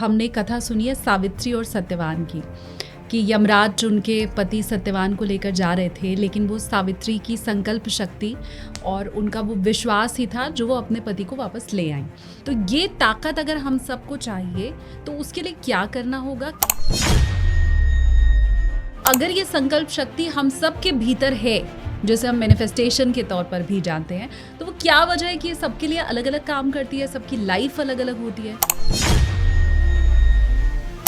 हमने कथा सुनी है सावित्री और सत्यवान की, कि यमराज उनके पति सत्यवान को लेकर जा रहे थे, लेकिन वो सावित्री की संकल्प शक्ति और उनका वो विश्वास ही था जो वो अपने पति को वापस ले आए। तो ये ताकत अगर हम सबको चाहिए तो उसके लिए क्या करना होगा? अगर ये संकल्प शक्ति हम सबके भीतर है, जैसे हम मैनिफेस्टेशन के तौर पर भी जानते हैं, तो वो क्या वजह है कि ये सबके लिए अलग अलग काम करती है, सबकी लाइफ अलग अलग होती है?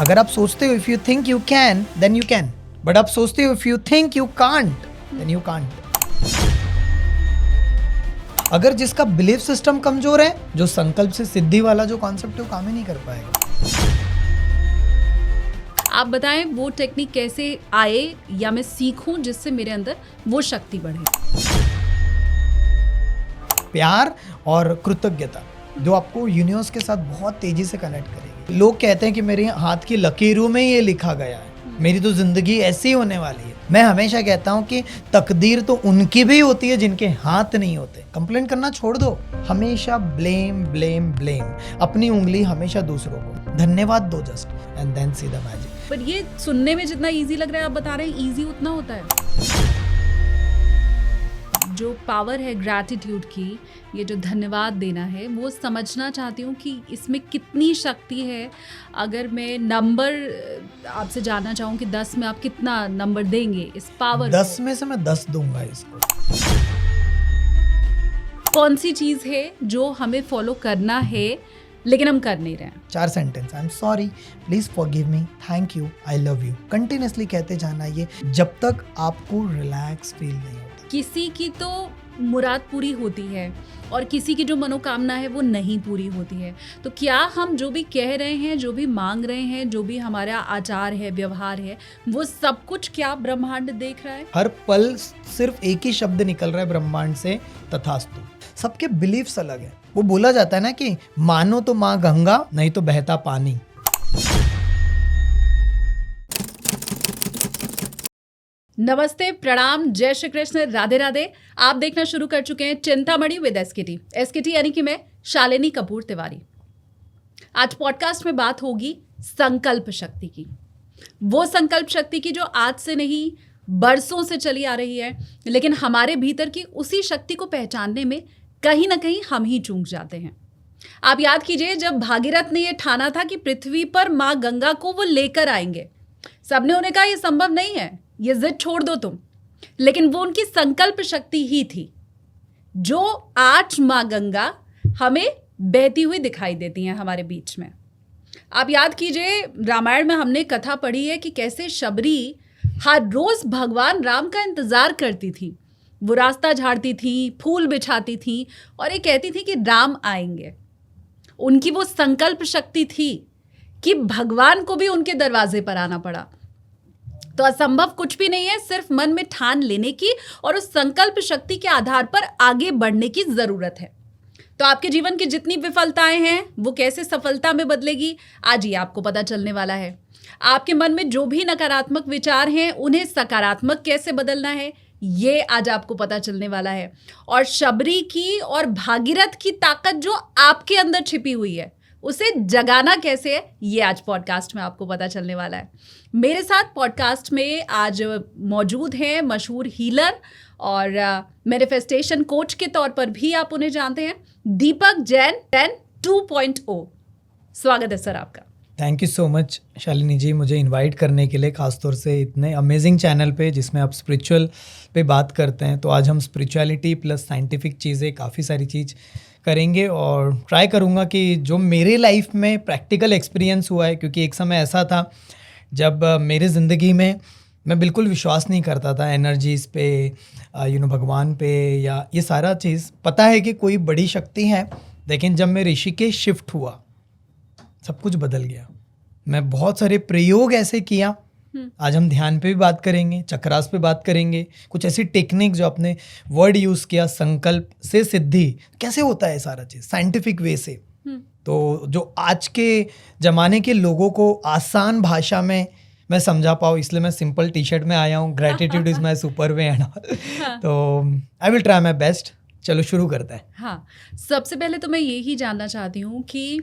अगर आप सोचते हो if you think you can then you can, but आप सोचते हो if you think you can't then you can't. अगर जिसका बिलीफ सिस्टम कमजोर है, जो संकल्प से सिद्धि वाला जो कॉन्सेप्ट है वो काम ही नहीं कर पाएगा। आप बताएं वो टेक्निक कैसे आए या मैं सीखूं जिससे मेरे अंदर वो शक्ति बढ़े? प्यार और कृतज्ञता जो आपको यूनिवर्स के साथ बहुत तेजी से कनेक्ट करेगी। लोग कहते हैं कि मेरे हाथ की लकीरों में ये लिखा गया है, मेरी तो जिंदगी ऐसी होने वाली है। मैं हमेशा कहता हूँ कि तकदीर तो उनकी भी होती है जिनके हाथ नहीं होते। कंप्लेंट करना छोड़ दो, हमेशा ब्लेम ब्लेम ब्लेम, अपनी उंगली हमेशा दूसरों को। धन्यवाद दो just and then see the magic. पर ये सुनने में जितना इजी लग रहा है, आप बता रहे हैं इजी उतना होता है? जो पावर है ग्रैटिट्यूड की, ये जो धन्यवाद देना है, वो समझना चाहती हूँ कि इसमें कितनी शक्ति है। अगर मैं नंबर आपसे जानना चाहूँ कि 10 में आप कितना नंबर देंगे इस पावर? 10 में से मैं 10 दूंगा इसको। कौन सी चीज़ है जो हमें फॉलो करना है लेकिन हम कर नहीं रहे हैं? 4 sentence. I am sorry, please forgive me, thank you, I love you. Continuously कहते जाना ये जब तक आपको रिलैक्स फील नहीं होता। किसी की तो मुराद पूरी होती है और किसी की जो मनोकामना है वो नहीं पूरी होती है। तो क्या हम जो भी कह रहे हैं, जो भी मांग रहे हैं, जो भी हमारा आचार है, व्यवहार है, वो सब कुछ क्या ब्रह्मांड देख रहा है? हर पल सिर्फ एक ही शब्द निकल रहा है ब्रह्मांड से, तथास्तु। सबके बिलीफ्स अलग है। वो बोला जाता है ना कि मानो तो माँ गंगा, नहीं तो बहता पानी। नमस्ते, प्रणाम, जय श्री कृष्ण, राधे राधे। आप देखना शुरू कर चुके हैं चिंतामणि विद एसकेटी। एसकेटी यानी कि मैं शालिनी कपूर तिवारी। आज पॉडकास्ट में बात होगी संकल्प शक्ति की। वो संकल्प शक्ति की जो आज से नहीं बरसों से चली आ रही है, लेकिन हमारे भीतर की उसी शक्ति को पहचानने में कहीं ना कहीं हम ही चूक जाते हैं। आप याद कीजिए, जब भागीरथ ने यह ठाना था कि पृथ्वी पर माँ गंगा को वो लेकर आएंगे, सबने उन्हें कहा यह संभव नहीं है, ये जिद छोड़ दो तुम। लेकिन वो उनकी संकल्प शक्ति ही थी जो आज माँ गंगा हमें बहती हुई दिखाई देती हैं हमारे बीच में। आप याद कीजिए, रामायण में हमने कथा पढ़ी है कि कैसे शबरी हर रोज भगवान राम का इंतजार करती थी। वो रास्ता झाड़ती थी, फूल बिछाती थी और ये कहती थी कि राम आएंगे। उनकी वो संकल्प शक्ति थी कि भगवान को भी उनके दरवाजे पर आना पड़ा। तो असंभव कुछ भी नहीं है, सिर्फ मन में ठान लेने की और उस संकल्प शक्ति के आधार पर आगे बढ़ने की जरूरत है। तो आपके जीवन की जितनी विफलताएं हैं वो कैसे सफलता में बदलेगी, आज ही आपको पता चलने वाला है। आपके मन में जो भी नकारात्मक विचार हैं उन्हें सकारात्मक कैसे बदलना है, ये आज आपको पता चलने वाला है। और शबरी की और भागीरथ की ताकत जो आपके अंदर छिपी हुई है, उसे जगाना कैसे है, ये आज पॉडकास्ट में आपको पता चलने वाला है। मेरे साथ पॉडकास्ट में आज मौजूद हैं मशहूर हीलर और मैनिफेस्टेशन कोच के तौर पर भी आप उन्हें जानते हैं, दीपक जैन 2.0। स्वागत है सर आपका। Thank you so much Shalini ji, मुझे इनवाइट करने के लिए, खासतौर से इतने अमेजिंग चैनल पे जिसमें आप स्पिरिचुअल पे बात करते हैं। तो आज हम स्पिरिचुअलिटी प्लस साइंटिफिक चीज़ें, काफ़ी सारी चीज़ करेंगे और ट्राई करूँगा कि जो मेरे लाइफ में प्रैक्टिकल एक्सपीरियंस हुआ है, क्योंकि एक समय ऐसा था जब मेरे ज़िंदगी में मैं बिल्कुल विश्वास नहीं करता था एनर्जीज़ पे, भगवान पे, या ये सारा चीज़। पता है कि कोई बड़ी शक्ति है, लेकिन जब मैं ऋषिकेश शिफ्ट हुआ सब कुछ बदल गया। मैं बहुत सारे प्रयोग ऐसे किया, आज हम ध्यान पे भी बात करेंगे, चक्रास पे बात करेंगे, कुछ ऐसी टेक्निक जो आपने वर्ड यूज़ किया, संकल्प से सिद्धि, कैसे होता है सारा चीज़ साइंटिफिक वे से। तो जो आज के ज़माने के लोगों को आसान भाषा में मैं समझा पाऊँ, इसलिए मैं सिंपल टी शर्ट में आया हूँ। Gratitude is my super way and तो I will try my best. चलो शुरू करते हैं। हाँ, सबसे पहले तो मैं यही जानना चाहती हूँ कि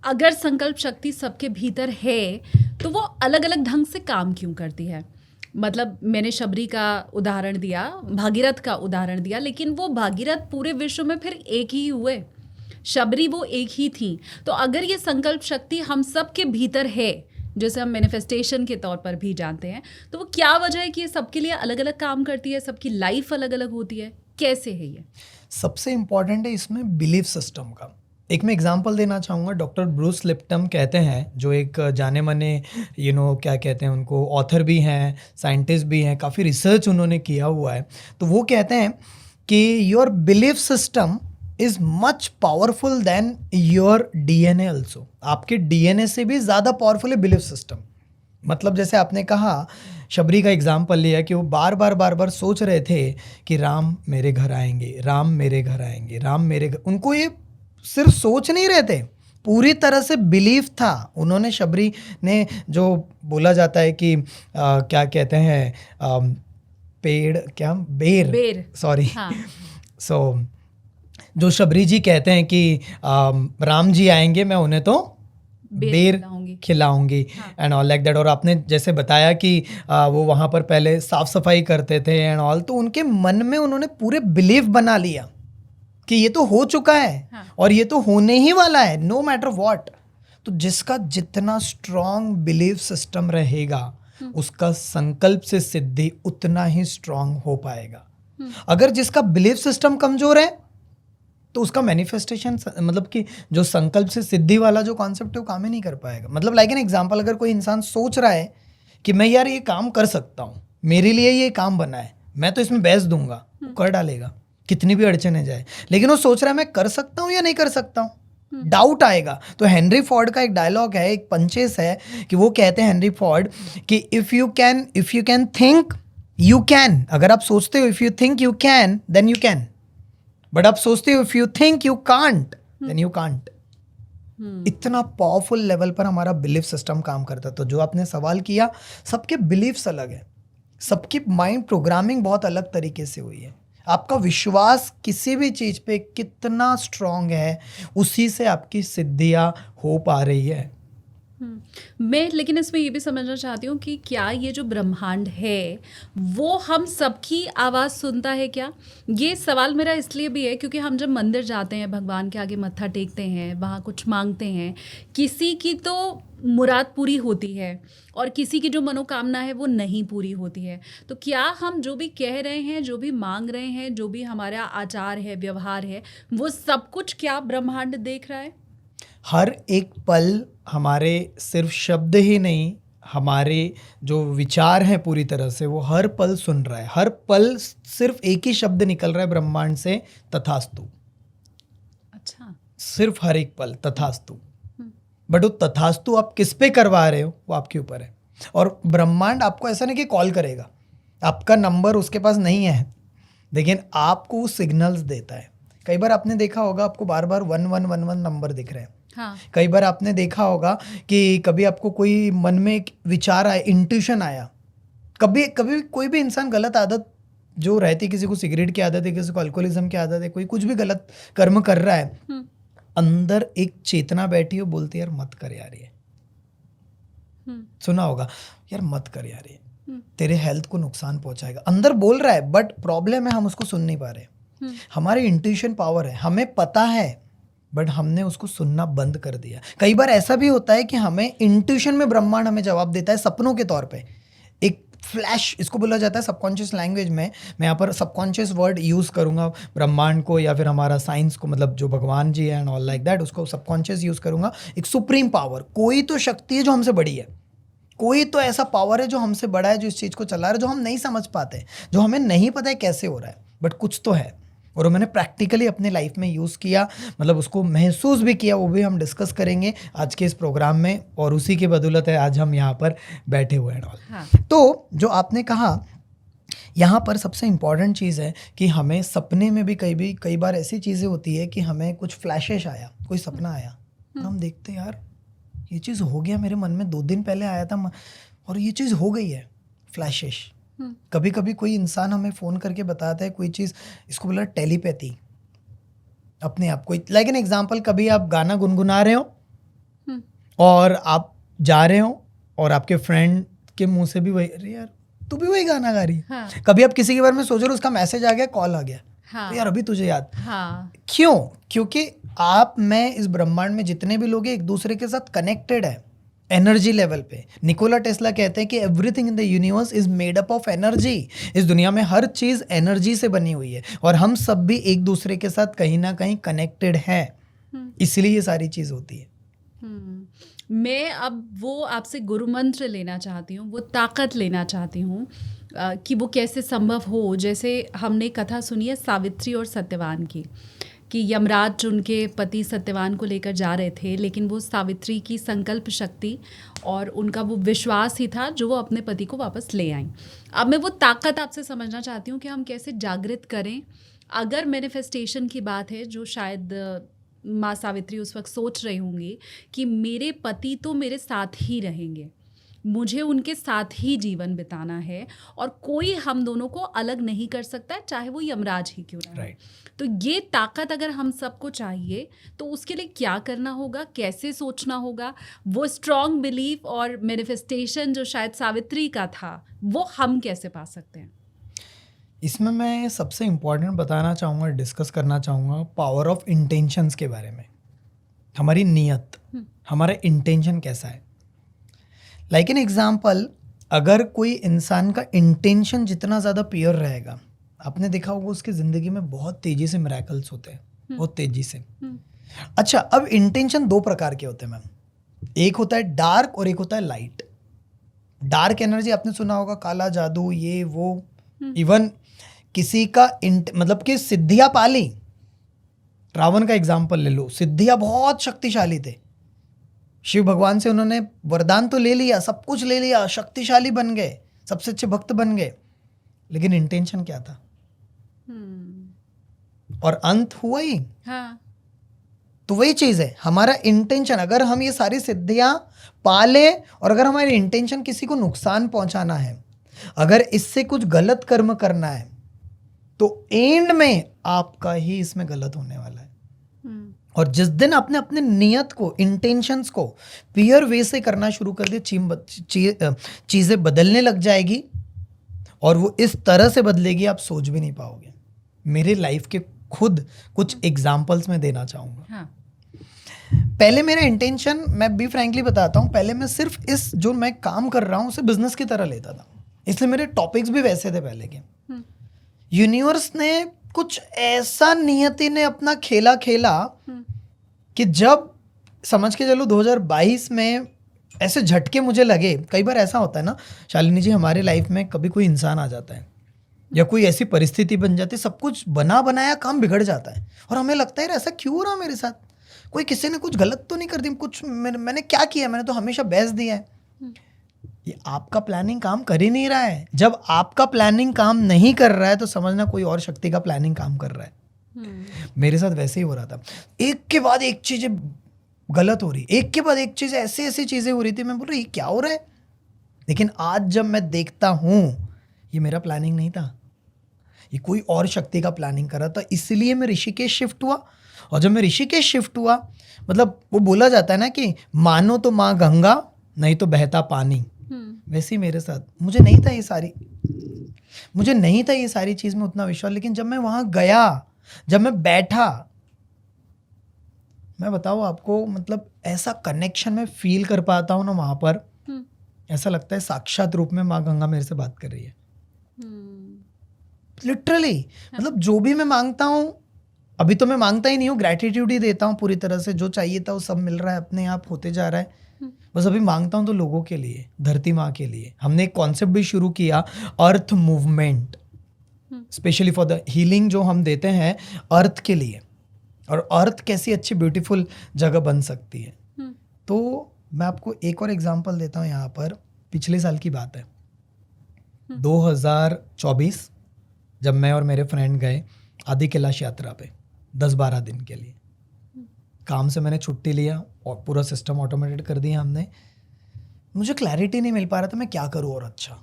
अगर संकल्प शक्ति सबके भीतर है तो वो अलग अलग ढंग से काम क्यों करती है? मतलब मैंने शबरी का उदाहरण दिया, भागीरथ का उदाहरण दिया, लेकिन वो भागीरथ पूरे विश्व में फिर एक ही हुए, शबरी वो एक ही थी। तो अगर ये संकल्प शक्ति हम सब के भीतर है, जैसे हम मैनिफेस्टेशन के तौर पर भी जानते हैं, तो वो क्या वजह है कि ये सबके लिए अलग अलग काम करती है, सबकी लाइफ अलग अलग होती है? कैसे है ये? सबसे इम्पॉर्टेंट है इसमें बिलीफ सिस्टम का। एक मैं एग्जांपल देना चाहूँगा, डॉक्टर ब्रूस लिप्टन कहते हैं, जो एक जाने माने क्या कहते हैं उनको, ऑथर भी हैं, साइंटिस्ट भी हैं, काफ़ी रिसर्च उन्होंने किया हुआ है। तो वो कहते हैं कि your belief system is much powerful than your DNA also. आपके डीएनए से भी ज़्यादा पावरफुल है बिलीफ सिस्टम। मतलब जैसे आपने कहा, शबरी का एग्जाम्पल लिया कि वो बार बार सोच रहे थे कि राम मेरे घर आएंगे, राम मेरे घर आएंगे, राम मेरे घर। उनको ये सिर्फ सोच नहीं रहे थे, पूरी तरह से बिलीफ था। उन्होंने, शबरी ने, जो बोला जाता है कि क्या कहते हैं, पेड़, क्या, बेर सॉरी, हाँ। सो जो शबरी जी कहते हैं कि राम जी आएंगे, मैं उन्हें तो बेर खिलाऊंगी एंड ऑल लाइक दैट। और आपने जैसे बताया कि वो वहाँ पर पहले साफ सफाई करते थे एंड ऑल, तो उनके मन में उन्होंने पूरे बिलीफ बना लिया कि ये तो हो चुका है। हाँ। और ये तो होने ही वाला है, नो मैटर व्हाट। तो जिसका जितना स्ट्रॉन्ग बिलीफ सिस्टम रहेगा, उसका संकल्प से सिद्धि उतना ही स्ट्रॉन्ग हो पाएगा। अगर जिसका बिलीफ सिस्टम कमजोर है तो उसका मैनिफेस्टेशन, मतलब कि जो संकल्प से सिद्धि वाला जो कॉन्सेप्ट है वो काम ही नहीं कर पाएगा। मतलब लाइक एन एग्जांपल, अगर कोई इंसान सोच रहा है कि मैं यार ये काम कर सकता हूँ, मेरे लिए ये काम बना है, मैं तो इसमें बेच दूंगा, वो कर डालेगा कितनी भी अड़चने जाए। लेकिन वो सोच रहा है मैं कर सकता हूँ या नहीं कर सकता हूँ, डाउट आएगा। तो हेनरी फोर्ड का एक डायलॉग है, एक पंचेस है, कि वो कहते हैं हेनरी फोर्ड कि if you can think you can. अगर आप सोचते हो if you think you can then you can, but आप सोचते हो if you think you can't then you can't. इतना पावरफुल लेवल पर हमारा बिलीफ सिस्टम काम करता है। तो जो आपने सवाल किया, सबके बिलीफ्स अलग है, सबकी माइंड प्रोग्रामिंग बहुत अलग तरीके से हुई है। आपका विश्वास किसी भी चीज़ पे कितना स्ट्रांग है, उसी से आपकी सिद्धियां हो पा रही है। मैं लेकिन इसमें ये भी समझना चाहती हूँ कि क्या ये जो ब्रह्मांड है वो हम सबकी आवाज़ सुनता है क्या? ये सवाल मेरा इसलिए भी है क्योंकि हम जब मंदिर जाते हैं, भगवान के आगे मत्था टेकते हैं, वहाँ कुछ मांगते हैं, किसी की तो मुराद पूरी होती है और किसी की जो मनोकामना है वो नहीं पूरी होती है। तो क्या हम जो भी कह रहे हैं, जो भी मांग रहे हैं, जो भी हमारा आचार है, व्यवहार है, वो सब कुछ क्या ब्रह्मांड देख रहा है? हर एक पल हमारे सिर्फ शब्द ही नहीं, हमारे जो विचार हैं पूरी तरह से, वो हर पल सुन रहा है। हर पल सिर्फ एक ही शब्द निकल रहा है ब्रह्मांड से, तथास्तु। अच्छा। सिर्फ हर एक पल तथास्तु। बट वो तथास्तु आप किस पे करवा रहे हो वो आपके ऊपर है। और ब्रह्मांड आपको ऐसा नहीं कि कॉल करेगा, आपका नंबर उसके पास नहीं है, लेकिन आपको सिग्नल्स देता है। कई बार आपने देखा होगा, आपको बार बार 1111 नंबर दिख रहे हैं। हाँ। कई बार आपने देखा होगा कि कभी आपको कोई मन में एक विचार आया, इंट्यूशन आया। कभी कभी कोई भी इंसान गलत आदत जो रहती, किसी को सिगरेट की आदत है, किसी को अल्कोहलिज्म की आदत है, कोई कुछ भी गलत कर्म कर रहा है, अंदर एक चेतना बैठी हो, बोलती है यार मत कर यार ये। सुना होगा, यार मत कर यार ये, तेरे हेल्थ को नुकसान पहुंचाएगा। अंदर बोल रहा है, बट प्रॉब्लम है हम उसको सुन नहीं पा रहे। हमारी इंट्यूशन पावर है, हमें पता है, बट हमने उसको सुनना बंद कर दिया। कई बार ऐसा भी होता है कि हमें इंट्यूशन में ब्रह्मांड हमें जवाब देता है सपनों के तौर पे। एक फ्लैश, इसको बोला जाता है सबकॉन्शियस लैंग्वेज में। मैं यहाँ पर सबकॉन्शियस वर्ड यूज़ करूँगा ब्रह्मांड को, या फिर हमारा साइंस को, मतलब जो भगवान जी है एंड ऑल लाइक दैट, उसको सबकॉन्शियस यूज़ करूँगा। एक सुप्रीम पावर, कोई तो शक्ति है जो हमसे बड़ी है, कोई तो ऐसा पावर है जो हमसे बड़ा है, जो इस चीज़ को चला रहा है, जो हम नहीं समझ पाते, जो हमें नहीं पता है कैसे हो रहा है, बट कुछ तो है। और मैंने प्रैक्टिकली अपने लाइफ में यूज़ किया, मतलब उसको महसूस भी किया, वो भी हम डिस्कस करेंगे आज के इस प्रोग्राम में, और उसी की बदौलत है आज हम यहाँ पर बैठे हुए हैं। हाँ। तो जो आपने कहा, यहाँ पर सबसे इम्पॉर्टेंट चीज़ है कि हमें सपने में भी कई बार ऐसी चीज़ें होती है कि हमें कुछ फ्लैशेस आया, कोई सपना आया, और हम देखते यार ये चीज़ हो गया, मेरे मन में 2 दिन पहले आया था और ये चीज़ हो गई है, फ्लैशेस। कभी कभी कोई इंसान हमें फ़ोन करके बताता है कोई चीज़, इसको बोला टेलीपैथी। अपने आप कोई, लाइक एन एग्जांपल, कभी आप गाना गुनगुना रहे हो और आप जा रहे हो और आपके फ्रेंड के मुंह से भी वही, अरे यार तू भी वही गाना गा रही है। हाँ, कभी आप किसी के बारे में सोच रहे हो, उसका मैसेज आ गया, कॉल आ गया, हाँ, तो यार अभी तुझे याद। हाँ, क्यों? क्योंकि आप, मैं, इस ब्रह्मांड में जितने भी लोग हैं एक दूसरे के साथ कनेक्टेड है एनर्जी लेवल पे। निकोला टेस्ला कहते हैं कि everything in the universe is made up of energy. इस दुनिया में हर चीज एनर्जी से बनी हुई है और हम सब भी एक दूसरे के साथ कहीं ना कहीं कनेक्टेड हैं, इसलिए ये सारी चीज होती है। मैं अब वो आपसे गुरु मंत्र लेना चाहती हूँ, वो ताकत लेना चाहती हूँ कि वो कैसे संभव हो। जैसे हमने कथा सुनी है सावित्री और सत्यवान की, कि यमराज उनके पति सत्यवान को लेकर जा रहे थे, लेकिन वो सावित्री की संकल्प शक्ति और उनका वो विश्वास ही था जो वो अपने पति को वापस ले आई। अब मैं वो ताकत आपसे समझना चाहती हूँ कि हम कैसे जागृत करें। अगर मैनिफेस्टेशन की बात है, जो शायद माँ सावित्री उस वक्त सोच रही होंगी कि मेरे पति तो मेरे साथ ही रहेंगे, मुझे उनके साथ ही जीवन बिताना है और कोई हम दोनों को अलग नहीं कर सकता है, चाहे वो यमराज ही क्यों ना हो। तो ये ताकत अगर हम सबको चाहिए तो उसके लिए क्या करना होगा, कैसे सोचना होगा? वो स्ट्रॉन्ग बिलीफ और मैनिफेस्टेशन जो शायद सावित्री का था, वो हम कैसे पा सकते हैं? इसमें मैं सबसे इम्पोर्टेंट बताना चाहूँगा, डिस्कस करना चाहूँगा पावर ऑफ इंटेंशंस के बारे में। हमारी नीयत, हमारा इंटेंशन कैसा है। लाइक एन एग्जाम्पल, अगर कोई इंसान का इंटेंशन जितना ज़्यादा प्योर रहेगा, आपने देखा होगा उसकी ज़िंदगी में बहुत तेज़ी से मिरेकल्स होते हैं, बहुत तेज़ी से। अच्छा, अब इंटेंशन दो प्रकार के होते हैं मैम, एक होता है डार्क और एक होता है लाइट। डार्क एनर्जी आपने सुना होगा, काला जादू, ये वो, इवन किसी का मतलब कि सिद्धियां पाली। रावण का एग्जाम्पल ले लो, सिद्धियां बहुत शक्तिशाली थे, शिव भगवान से उन्होंने वरदान तो ले लिया, सब कुछ ले लिया, शक्तिशाली बन गए, सबसे अच्छे भक्त बन गए, लेकिन इंटेंशन क्या था? और अंत हुआ ही। हाँ। तो वही चीज है, हमारा इंटेंशन। अगर हम ये सारी सिद्धियां पाले और अगर हमारी इंटेंशन किसी को नुकसान पहुंचाना है, अगर इससे कुछ गलत कर्म करना है, तो एंड में आपका ही इसमें गलत होने वाला है। और जिस दिन आपने अपने नियत को, इंटेंशंस को प्योर वे से करना शुरू कर दिया, चीजें बदलने लग जाएगी और वो इस तरह से बदलेगी आप सोच भी नहीं पाओगे। मेरे लाइफ के खुद कुछ एग्जाम्पल्स मैं देना चाहूँगा। हाँ। पहले मेरा इंटेंशन, मैं भी फ्रैंकली बताता हूँ, पहले मैं सिर्फ इस जो मैं काम कर रहा हूँ उसे बिजनेस की तरह लेता था, इसलिए मेरे टॉपिक्स भी वैसे थे पहले के। यूनिवर्स ने कुछ ऐसा, नियति ने अपना खेला कि जब समझ के चलो 2022 में ऐसे झटके मुझे लगे। कई बार ऐसा होता है ना शालिनी जी, हमारे लाइफ में कभी कोई इंसान आ जाता है या कोई ऐसी परिस्थिति बन जाती है, सब कुछ बना बनाया काम बिगड़ जाता है और हमें लगता है यार ऐसा क्यों हो रहा मेरे साथ, कोई किसी ने कुछ गलत तो नहीं कर दी, कुछ मैंने क्या किया, मैंने तो हमेशा बेस्ट दिया है। ये आपका प्लानिंग काम कर ही नहीं रहा है। जब आपका प्लानिंग काम नहीं कर रहा है तो समझना कोई और शक्ति का प्लानिंग काम कर रहा है। मेरे साथ वैसे ही हो रहा था, एक के बाद एक चीजें गलत हो रही, एक के बाद एक चीज ऐसी चीजें हो रही थी, मैं बोल रहा ये क्या हो रहा है। लेकिन आज जब मैं देखता हूँ ये मेरा प्लानिंग नहीं था, ये कोई और शक्ति का प्लानिंग कर रहा था, इसलिए मैं ऋषिकेश शिफ्ट हुआ। और जब मैं ऋषिकेश शिफ्ट हुआ, मतलब वो बोला जाता है ना कि मानो तो माँ गंगा, नहीं तो बहता पानी, वैसे ही मेरे साथ, मुझे नहीं था ये सारी चीज में उतना विश्वास। लेकिन जब मैं वहां गया, जब मैं बैठा, मैं बताऊँ आपको, मतलब ऐसा कनेक्शन में फील कर पाता हूँ ना वहां पर, ऐसा लगता है साक्षात रूप में माँ गंगा मेरे से बात कर रही है। लिटरली, मतलब जो भी मैं मांगता हूँ, अभी तो मैं मांगता ही नहीं हूँ, ग्रैटिट्यूड ही देता हूँ पूरी तरह से। जो चाहिए था वो सब मिल रहा है, अपने आप होते जा रहा है। बस अभी मांगता हूँ तो लोगों के लिए, धरती माँ के लिए। हमने एक कॉन्सेप्ट भी शुरू किया, earth movement, specially for the healing, जो हम देते हैं अर्थ के लिए, और अर्थ कैसी अच्छी ब्यूटीफुल जगह बन सकती है। तो मैं आपको एक और एग्जांपल देता हूँ यहाँ पर। पिछले साल की बात है, 2024, जब मैं और मेरे फ्रेंड गए आदि कैलाश यात्रा पे 10-12 दिन के लिए। काम से मैंने छुट्टी लिया और पूरा सिस्टम ऑटोमेटेड कर दिया हमने। मुझे क्लैरिटी नहीं मिल पा रहा था मैं क्या करूँ, और अच्छा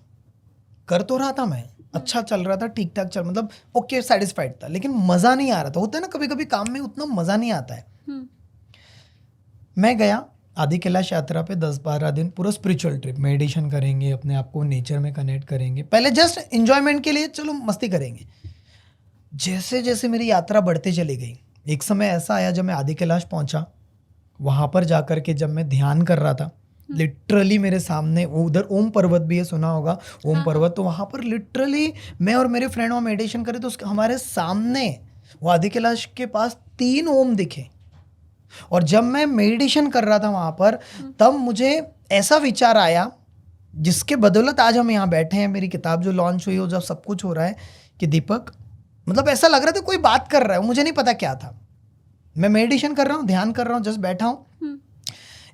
कर तो रहा था मैं, अच्छा चल रहा था, ठीक ठाक चल, मतलब ओके, सेटिस्फाइड था, लेकिन मज़ा नहीं आ रहा था। होता है ना कभी कभी काम में उतना मज़ा नहीं आता है। मैं गया, आदि कैलाश यात्रा पे 10-12 दिन पूरा स्पिरिचुअल ट्रिप, मेडिटेशन करेंगे, अपने आप को नेचर में कनेक्ट करेंगे, पहले जस्ट एंजॉयमेंट के लिए चलो मस्ती करेंगे। जैसे जैसे मेरी यात्रा बढ़ते चली गई, एक समय ऐसा आया जब मैं आदि कैलाश पहुंचा, वहाँ पर जाकर के जब मैं ध्यान कर रहा था, लिटरली मेरे सामने वो उधर ओम पर्वत भी है, सुना होगा ओम पर्वत, तो वहाँ पर लिटरली मैं और मेरे फ्रेंड वहाँ मेडिटेशन करे तो हमारे सामने वो आदि कैलाश के पास 3 ओम दिखे। और जब मैं मेडिटेशन कर रहा था वहाँ पर, तब मुझे ऐसा विचार आया जिसके बदौलत आज हम यहाँ बैठे हैं, मेरी किताब जो लॉन्च हुई हो, जब सब कुछ हो रहा है, कि दीपक मतलब ऐसा लग रहा था कोई बात कर रहा है, मुझे नहीं पता क्या था, मैं मेडिटेशन कर रहा हूँ, ध्यान कर रहा हूँ, जस्ट बैठा हूँ,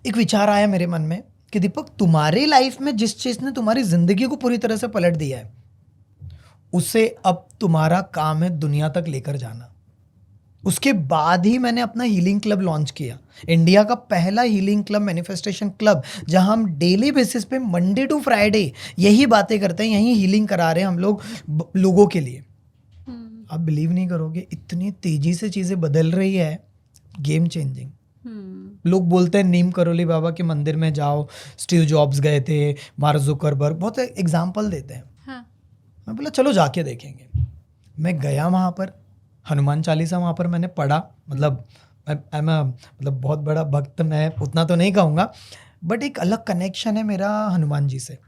एक विचार आया मेरे मन में कि दीपक तुम्हारी लाइफ में जिस चीज़ ने तुम्हारी ज़िंदगी को पूरी तरह से पलट दिया है, उसे अब तुम्हारा काम है दुनिया तक लेकर जाना। उसके बाद ही मैंने अपना हीलिंग क्लब लॉन्च किया, इंडिया का पहला हीलिंग क्लब, मैनिफेस्टेशन क्लब, जहां हम डेली बेसिस पे मंडे टू फ्राइडे यही बातें करते हैं, यही हीलिंग करा रहे हैं हम लोगों के लिए। आप बिलीव नहीं करोगे, इतनी तेजी से चीज़ें बदल रही है, गेम चेंजिंग। लोग बोलते हैं नीम करोली बाबा के मंदिर में जाओ, स्टीव जॉब्स गए थे, मार्क जुकरबर्ग, बहुत एग्जाम्पल देते हैं। हाँ। मैं बोला चलो जाके देखेंगे। मैं गया वहाँ पर, हनुमान चालीसा वहाँ पर मैंने पढ़ा, मतलब मतलब बहुत बड़ा भक्त मैं उतना तो नहीं कहूँगा, बट एक अलग कनेक्शन है मेरा हनुमान जी से,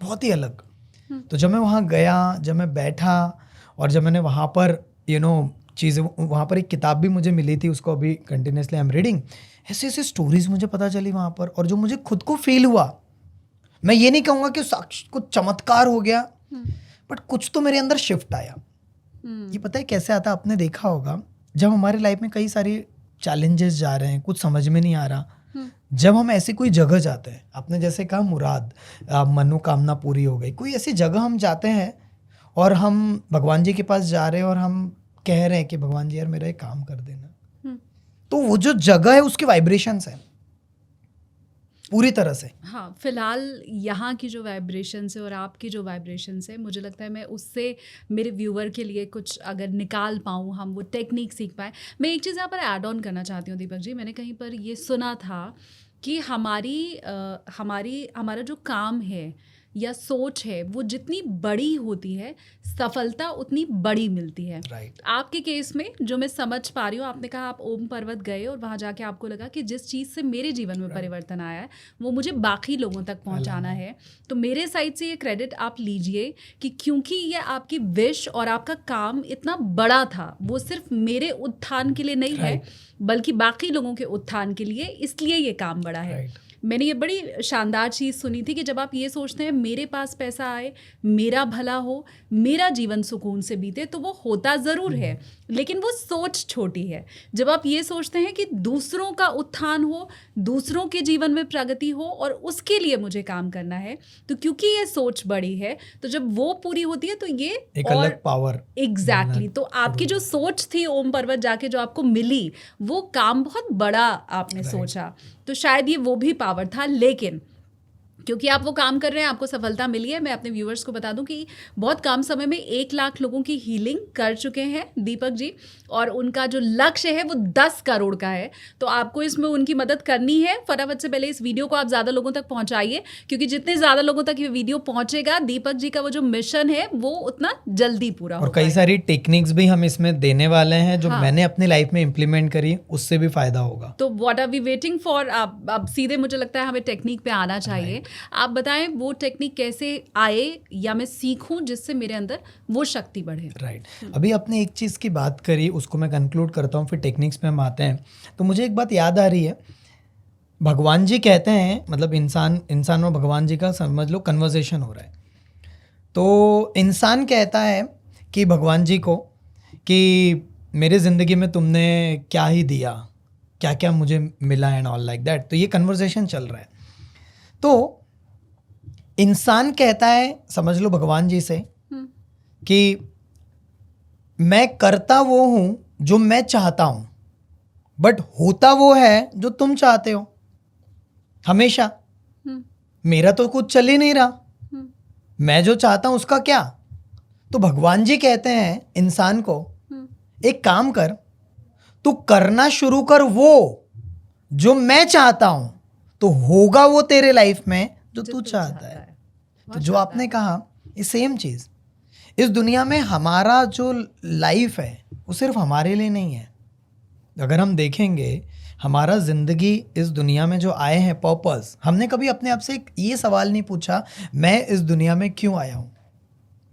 बहुत ही अलग। तो जब मैं वहाँ गया, जब मैं बैठा और जब मैंने वहाँ पर चीज़ें, वहाँ पर एक किताब भी मुझे मिली थी, उसको अभी कंटिन्यूसली आई एम रीडिंग, ऐसे ऐसे स्टोरीज मुझे पता चली वहाँ पर, और जो मुझे खुद को फील हुआ, मैं ये नहीं कहूँगा कि कुछ चमत्कार हो गया, बट कुछ तो मेरे अंदर शिफ्ट आया। ये पता है कैसे आता, आपने देखा होगा जब हमारे लाइफ में कई सारे चैलेंजेस जा रहे हैं, कुछ समझ में नहीं आ रहा, जब हम ऐसी कोई जगह जाते हैं, आपने जैसे कहा मुराद, मनोकामना पूरी हो गई, कोई ऐसी जगह हम जाते हैं और हम भगवान जी के पास जा रहे हैं और हम कह रहे हैं कि भगवान जी यार मेरा एक काम कर देना, तो वो जो जगह है उसकी वाइब्रेशंस है पूरी तरह से। हाँ, फिलहाल यहाँ की जो वाइब्रेशंस है और आपकी जो वाइब्रेशंस है, मुझे लगता है मैं उससे मेरे व्यूअर के लिए कुछ अगर निकाल पाऊँ, हम वो टेक्निक सीख पाएँ। मैं एक चीज़ यहाँ पर ऐड ऑन करना चाहती हूँ दीपक जी, मैंने कहीं पर ये सुना था कि हमारा जो काम है या सोच है, वो जितनी बड़ी होती है, सफलता उतनी बड़ी मिलती है। Right. आपके केस में जो मैं समझ पा रही हूँ, आपने कहा आप ओम पर्वत गए और वहाँ जाके आपको लगा कि जिस चीज़ से मेरे जीवन में परिवर्तन आया है वो मुझे बाकी लोगों तक पहुँचाना है। तो मेरे साइड से ये क्रेडिट आप लीजिए कि क्योंकि ये आपकी विश और आपका काम इतना बड़ा था, वो सिर्फ मेरे उत्थान के लिए नहीं है, बल्कि बाकी लोगों के उत्थान के लिए, इसलिए ये काम बड़ा है। मैंने ये बड़ी शानदार चीज़ सुनी थी कि जब आप ये सोचते हैं मेरे पास पैसा आए, मेरा भला हो, मेरा जीवन सुकून से बीते, तो वो होता ज़रूर है, लेकिन वो सोच छोटी है। जब आप ये सोचते हैं कि दूसरों का उत्थान हो, दूसरों के जीवन में प्रगति हो और उसके लिए मुझे काम करना है, तो क्योंकि ये सोच बड़ी है, तो जब वो पूरी होती है तो ये एक अलग पावर। एग्जैक्टली। तो आपकी जो सोच थी ओम पर्वत जाके जो आपको मिली, वो काम बहुत बड़ा आपने सोचा, तो शायद ये वो भी पावर था। लेकिन क्योंकि आप वो काम कर रहे हैं, आपको सफलता मिली है। मैं अपने व्यूअर्स को बता दूं कि बहुत कम समय में 1 लाख लोगों की हीलिंग कर चुके हैं दीपक जी, और उनका जो लक्ष्य है वो 10 करोड़ का है। तो आपको इसमें उनकी मदद करनी है। फटाफट से पहले इस वीडियो को आप ज़्यादा लोगों तक पहुंचाइए, क्योंकि जितने ज़्यादा लोगों तक ये वीडियो पहुंचेगा, दीपक जी का वो जो मिशन है वो उतना जल्दी पूरा होगा। और कई सारी टेक्निक्स भी हम इसमें देने वाले हैं जो मैंने अपनी लाइफ में इम्प्लीमेंट करी, उससे भी फायदा होगा। तो what are we waiting for? अब सीधे मुझे लगता है हमें टेक्निक पे आना चाहिए। आप बताएं वो टेक्निक कैसे आए या मैं सीखूं जिससे मेरे अंदर वो शक्ति बढ़े। राइट। अभी आपने एक चीज़ की बात करी, उसको मैं कंक्लूड करता हूँ, फिर टेक्निक्स पे हम आते हैं। तो मुझे एक बात याद आ रही है, भगवान जी कहते हैं, मतलब इंसान और भगवान जी का समझ लो कन्वर्सेशन हो रहा है। तो इंसान कहता है कि भगवान जी को कि मेरे ज़िंदगी में तुमने क्या ही दिया, क्या क्या मुझे मिला एंड ऑल लाइक दैट। तो ये कन्वर्सेशन चल रहा है। तो इंसान कहता है, समझ लो भगवान जी से, कि मैं करता वो हूँ जो मैं चाहता हूँ, बट होता वो है जो तुम चाहते हो हमेशा। मेरा तो कुछ चल ही नहीं रहा, मैं जो चाहता हूँ उसका क्या। तो भगवान जी कहते हैं इंसान को, एक काम कर, तू करना शुरू कर वो जो मैं चाहता हूँ, तो होगा वो तेरे लाइफ में जो जो तू तू चाहता है। तो बहुत जो शानदार। आपने कहा ये सेम चीज़, इस दुनिया में हमारा जो लाइफ है वो सिर्फ हमारे लिए नहीं है। अगर हम देखेंगे हमारा ज़िंदगी इस दुनिया में जो आए हैं पर्पस, हमने कभी अपने आप से ये सवाल नहीं पूछा मैं इस दुनिया में क्यों आया हूँ,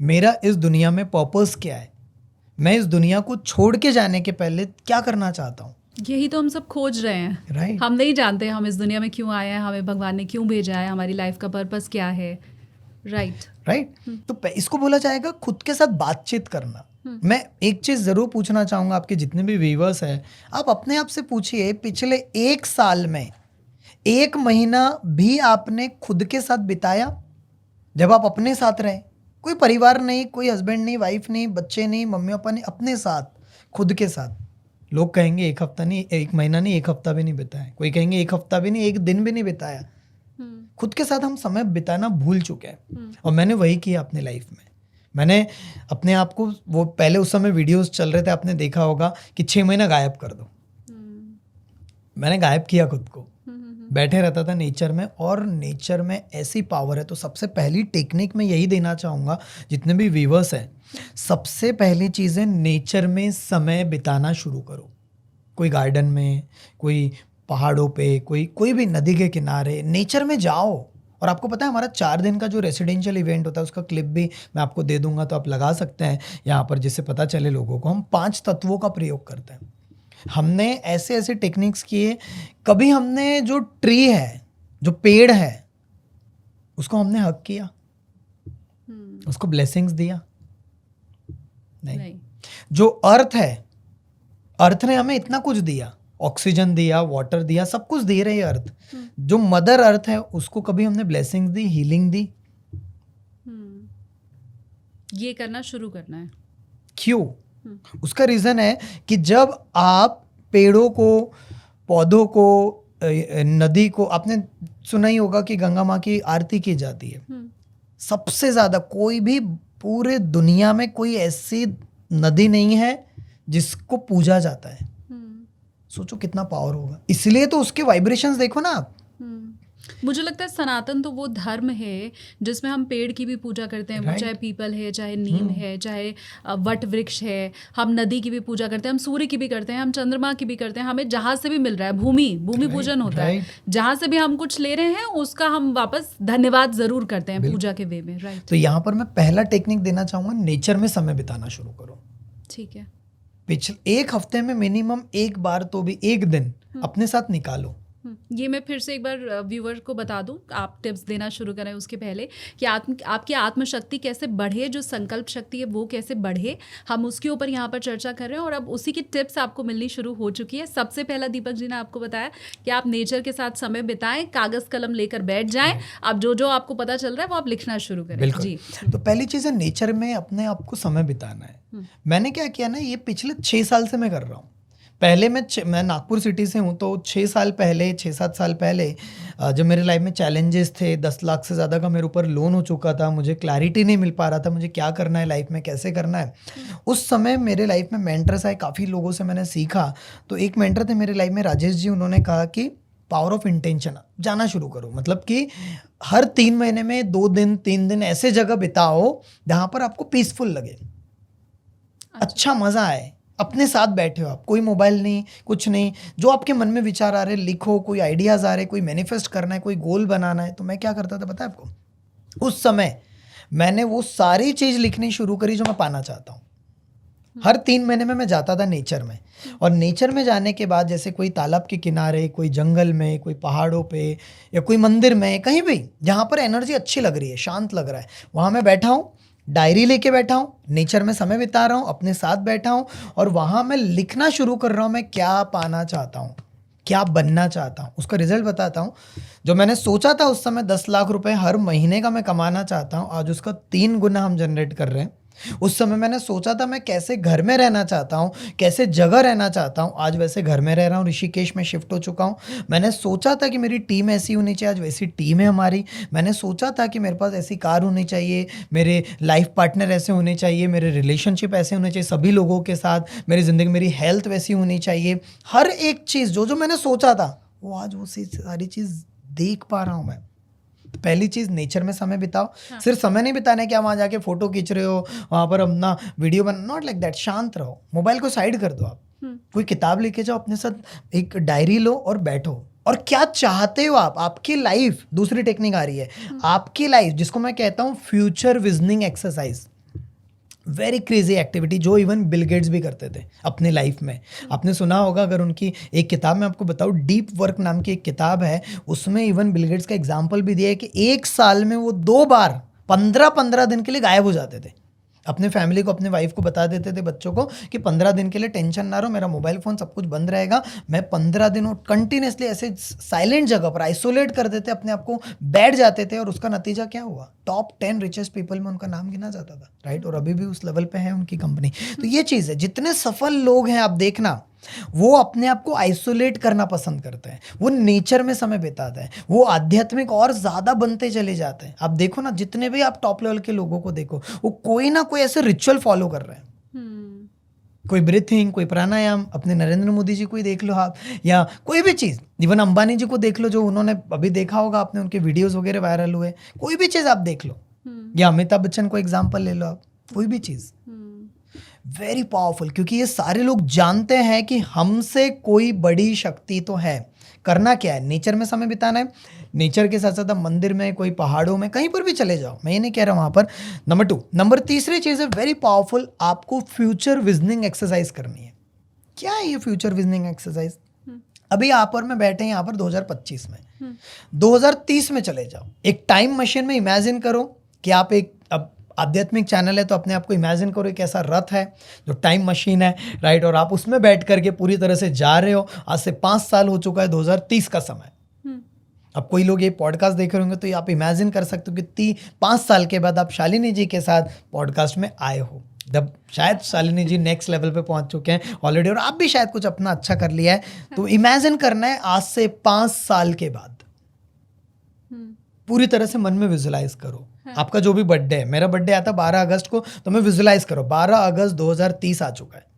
मेरा इस दुनिया में पर्पस क्या है, मैं इस दुनिया को छोड़ के जाने के पहले क्या करना चाहता हूँ। यही तो हम सब खोज रहे हैं। राइट हम नहीं जानते हम इस दुनिया में क्यों आए हैं, हमें भगवान ने क्यों भेजा है, हमारी लाइफ का पर्पस क्या है। राइट। राइट तो इसको बोला जाएगा खुद के साथ बातचीत करना। मैं एक चीज़ ज़रूर पूछना चाहूँगा, आपके जितने भी व्यूवर्स हैं, आप अपने आप से पूछिए पिछले 1 साल में 1 महीना भी आपने खुद के साथ बिताया, जब आप अपने साथ रहे, कोई परिवार नहीं, कोई हस्बैंड नहीं, वाइफ नहीं, बच्चे नहीं, मम्मी पापा नहीं, अपने साथ, खुद के साथ। लोग कहेंगे 1 हफ्ता नहीं, 1 महीना नहीं, 1 हफ्ता भी नहीं बिताया, कोई कहेंगे 1 हफ्ता भी नहीं, 1 दिन भी नहीं बिताया। खुद के साथ हम समय बिताना भूल चुके हैं। और मैंने वही किया अपने लाइफ में। मैंने अपने आप को, वो पहले उस समय वीडियोस चल रहे थे, आपने देखा होगा कि 6 महीना गायब कर दो। मैंने गायब किया खुद को, बैठे रहता था नेचर में, और नेचर में ऐसी पावर है। तो सबसे पहली टेक्निक मैं यही देना चाहूँगा जितने भी व्यूवर्स हैं, सबसे पहली चीज़ है नेचर में समय बिताना शुरू करो। कोई गार्डन में, कोई पहाड़ों पे, कोई भी नदी के किनारे, नेचर में जाओ। और आपको पता है हमारा 4 दिन का जो रेसिडेंशियल इवेंट होता है उसका क्लिप भी मैं आपको दे दूंगा, तो आप लगा सकते हैं यहाँ पर, जिससे पता चले लोगों को। हम 5 तत्वों का प्रयोग करते हैं। हमने ऐसे ऐसे टेक्निक्स किए, कभी हमने जो ट्री है, जो पेड़ है, उसको हमने हग किया, उसको ब्लेसिंग्स दिया? नहीं। जो अर्थ है, अर्थ ने हमें इतना कुछ दिया, ऑक्सीजन दिया, वाटर दिया, सब कुछ दे रही है अर्थ। जो मदर अर्थ है उसको कभी हमने ब्लेसिंग्स दी, हीलिंग दी? ये करना शुरू करना है। क्यों? उसका रीजन है कि जब आप पेड़ों को, पौधों को, नदी को, आपने सुना ही होगा कि गंगा माँ की आरती की जाती है सबसे ज्यादा। कोई भी पूरे दुनिया में कोई ऐसी नदी नहीं है जिसको पूजा जाता है। सोचो कितना पावर होगा। इसलिए तो उसके वाइब्रेशंस देखो ना आप। मुझे लगता है सनातन तो वो धर्म है जिसमें हम पेड़ की भी पूजा करते हैं, वो चाहे पीपल है, चाहे नीम है, चाहे वट वृक्ष है। हम नदी की भी पूजा करते हैं, हम सूर्य की भी करते हैं, हम चंद्रमा की भी करते हैं। हमें जहाँ से भी मिल रहा है, भूमि पूजन होता है, जहाँ से भी हम कुछ ले रहे हैं उसका हम वापस धन्यवाद जरूर करते हैं पूजा के वे में। राइट। तो यहाँ पर मैं पहला टेक्निक देना चाहूंगा, नेचर में समय बिताना शुरू करो। ठीक है। पिछले 1 हफ्ते में मिनिमम 1 बार तो भी 1 दिन अपने साथ निकालो। ये मैं फिर से एक बार व्यूअर को बता दूं, आप टिप्स देना शुरू करें उसके पहले, कि आपकी आत्मशक्ति कैसे बढ़े, जो संकल्प शक्ति है वो कैसे बढ़े, हम उसके ऊपर यहाँ पर चर्चा कर रहे हैं। और अब उसी की टिप्स आपको मिलनी शुरू हो चुकी है। सबसे पहला दीपक जी ने आपको बताया कि आप नेचर के साथ समय बिताएं, कागज़ कलम लेकर बैठ जाएं, आप जो आपको पता चल रहा है वो आप लिखना शुरू करें। जी। तो पहली चीज़ है नेचर में अपने आप को समय बिताना है। मैंने क्या किया ना, ये पिछले 6 साल से मैं कर रहा हूँ। पहले मैं नागपुर सिटी से हूँ, तो 6 साल पहले, 6-7 साल पहले जब मेरे लाइफ में चैलेंजेस थे, 10 लाख से ज़्यादा का मेरे ऊपर लोन हो चुका था, मुझे क्लैरिटी नहीं मिल पा रहा था मुझे क्या करना है लाइफ में, कैसे करना है। उस समय मेरे लाइफ में मेंटर्स आए, काफ़ी लोगों से मैंने सीखा। तो एक मेंटर थे मेरे लाइफ में, राजेश जी, उन्होंने कहा कि पावर ऑफ इंटेंशन, जाना शुरू करो। मतलब कि हर 3 महीने में 2 दिन 3 दिन ऐसे जगह बिताओ जहाँ पर आपको पीसफुल लगे, अच्छा मज़ा आए, अपने साथ बैठे हो आप, कोई मोबाइल नहीं, कुछ नहीं, जो आपके मन में विचार आ रहे लिखो, कोई आइडियाज़ आ रहे, कोई मैनिफेस्ट करना है, कोई गोल बनाना है। तो मैं क्या करता था पता है आपको? उस समय मैंने वो सारी चीज़ लिखनी शुरू करी जो मैं पाना चाहता हूँ। हर 3 महीने में मैं जाता था नेचर में, और नेचर में जाने के बाद जैसे कोई तालाब के किनारे, कोई जंगल में, कोई पहाड़ों पे, या कोई मंदिर में, कहीं भी जहाँ पर एनर्जी अच्छी लग रही है, शांत लग रहा है, वहाँ मैं बैठा हूँ, डायरी लेके बैठा हूँ, नेचर में समय बिता रहा हूँ, अपने साथ बैठा हूँ, और वहाँ मैं लिखना शुरू कर रहा हूँ मैं क्या पाना चाहता हूँ, क्या बनना चाहता हूँ। उसका रिजल्ट बताता हूँ। जो मैंने सोचा था उस समय 10 लाख रुपए हर महीने का मैं कमाना चाहता हूँ, आज उसका 3 गुना हम जनरेट कर रहे हैं। उस समय मैंने सोचा था मैं कैसे घर में रहना चाहता हूँ, कैसे जगह रहना चाहता हूँ, आज वैसे घर में रह रहा हूँ, ऋषिकेश में शिफ्ट हो चुका हूँ। मैंने सोचा था कि मेरी टीम ऐसी होनी चाहिए, आज वैसी टीम है हमारी। मैंने सोचा था कि मेरे पास ऐसी कार होनी चाहिए, मेरे लाइफ पार्टनर ऐसे होने चाहिए, मेरे रिलेशनशिप ऐसे होने चाहिए सभी लोगों के साथ, मेरी ज़िंदगी, मेरी हेल्थ वैसी होनी चाहिए। हर एक चीज़ जो मैंने सोचा था वो आज वो सारी चीज़ देख पा रहा हूँ मैं। पहली चीज नेचर में समय बिताओ। सिर्फ समय नहीं बिताना है कि आप वहाँ जाके फोटो खींच रहे हो, वहाँ पर अपना वीडियो बना, नॉट लाइक दैट। शांत रहो, मोबाइल को साइड कर दो, आप कोई किताब लेके जाओ, अपने साथ एक डायरी लो और बैठो। और क्या चाहते हो आप, आपकी लाइफ, दूसरी टेक्निक आ रही है, आपकी लाइफ जिसको मैं कहता हूँ future visioning exercise, very crazy activity जो इवन बिल गेट्स भी करते थे अपने लाइफ में। आपने सुना होगा, अगर उनकी एक किताब में आपको बताऊँ, डीप वर्क नाम की एक किताब है, उसमें इवन बिल गेट्स का एग्जाम्पल भी दिया है कि एक साल में वो 2 बार 15-15 दिन के लिए गायब हो जाते थे। अपने फैमिली को, अपने वाइफ को बता देते थे, बच्चों को, कि 15 दिन के लिए टेंशन ना रहो, मेरा मोबाइल फ़ोन सब कुछ बंद रहेगा। मैं 15 दिन कंटिन्यूसली ऐसे साइलेंट जगह पर आइसोलेट कर देते अपने आप को, बैठ जाते थे। और उसका नतीजा क्या हुआ, टॉप 10 रिचेस्ट पीपल में उनका नाम गिना जाता था, राइट। और अभी भी उस लेवल पे है उनकी कंपनी। तो ये चीज़ है, जितने सफल लोग हैं आप देखना, वो अपने आप को आइसोलेट करना पसंद करते हैं, वो नेचर में समय बिताते हैं, वो आध्यात्मिक और ज़्यादा बनते चले जाते हैं। आप देखो ना, जितने भी आप टॉप लेवल के लोगों को देखो, वो कोई ना कोई ऐसे रिचुअल फॉलो कर रहे हैं। कोई ब्रीथिंग, कोई प्राणायाम, अपने नरेंद्र मोदी जी को ही देख लो आप, या कोई भी चीज़, इवन अंबानी जी को देख लो, जो उन्होंने अभी देखा होगा आपने, उनके वीडियोस वगैरह वायरल हुए, कोई भी चीज़ आप देख लो, या अमिताभ बच्चन को एग्जाम्पल ले लो आप, कोई भी चीज़ वेरी पावरफुल। क्योंकि ये सारे लोग जानते हैं कि हमसे कोई बड़ी शक्ति तो है। करना क्या है, नेचर में समय बिताना है। नेचर के साथ साथ आप मंदिर में, कोई पहाड़ों में, कहीं पर भी चले जाओ, मैं ये नहीं कह रहा वहाँ पर। नंबर 2, नंबर तीसरी चीज़ है वेरी पावरफुल, आपको फ्यूचर विजनिंग एक्सरसाइज करनी है। क्या है ये फ्यूचर विजनिंग एक्सरसाइज? अभी आप और मैं बैठे हैं यहाँ पर 2025 में, 2030 में चले जाओ। एक टाइम मशीन में इमेजिन करो कि आप एक, अब आध्यात्मिक चैनल है तो अपने आप को इमेजिन करो एक ऐसा रथ है जो टाइम मशीन है, राइट। और आप उसमें बैठ करके पूरी तरह से जा रहे हो। आज से 5 साल हो चुका है, 2030 का समय। अब कोई लोग ये पॉडकास्ट देख रहे होंगे तो ये आप इमेजिन कर सकते हो कि 5 साल के बाद आप शालिनी जी के साथ पॉडकास्ट में आए हो, जब शायद शालिनी जी नेक्स्ट लेवल पे पहुंच चुके हैं ऑलरेडी, और आप भी शायद कुछ अपना अच्छा कर लिया है। तो इमेजिन करना है आज से 5 साल के बाद, पूरी तरह से मन में विजुलाइज करो। आपका जो भी बर्थडे है, मेरा बर्थडे आता 12 अगस्त को, तो मैं विजुलाइज करो 12 अगस्त 2030 आ चुका है।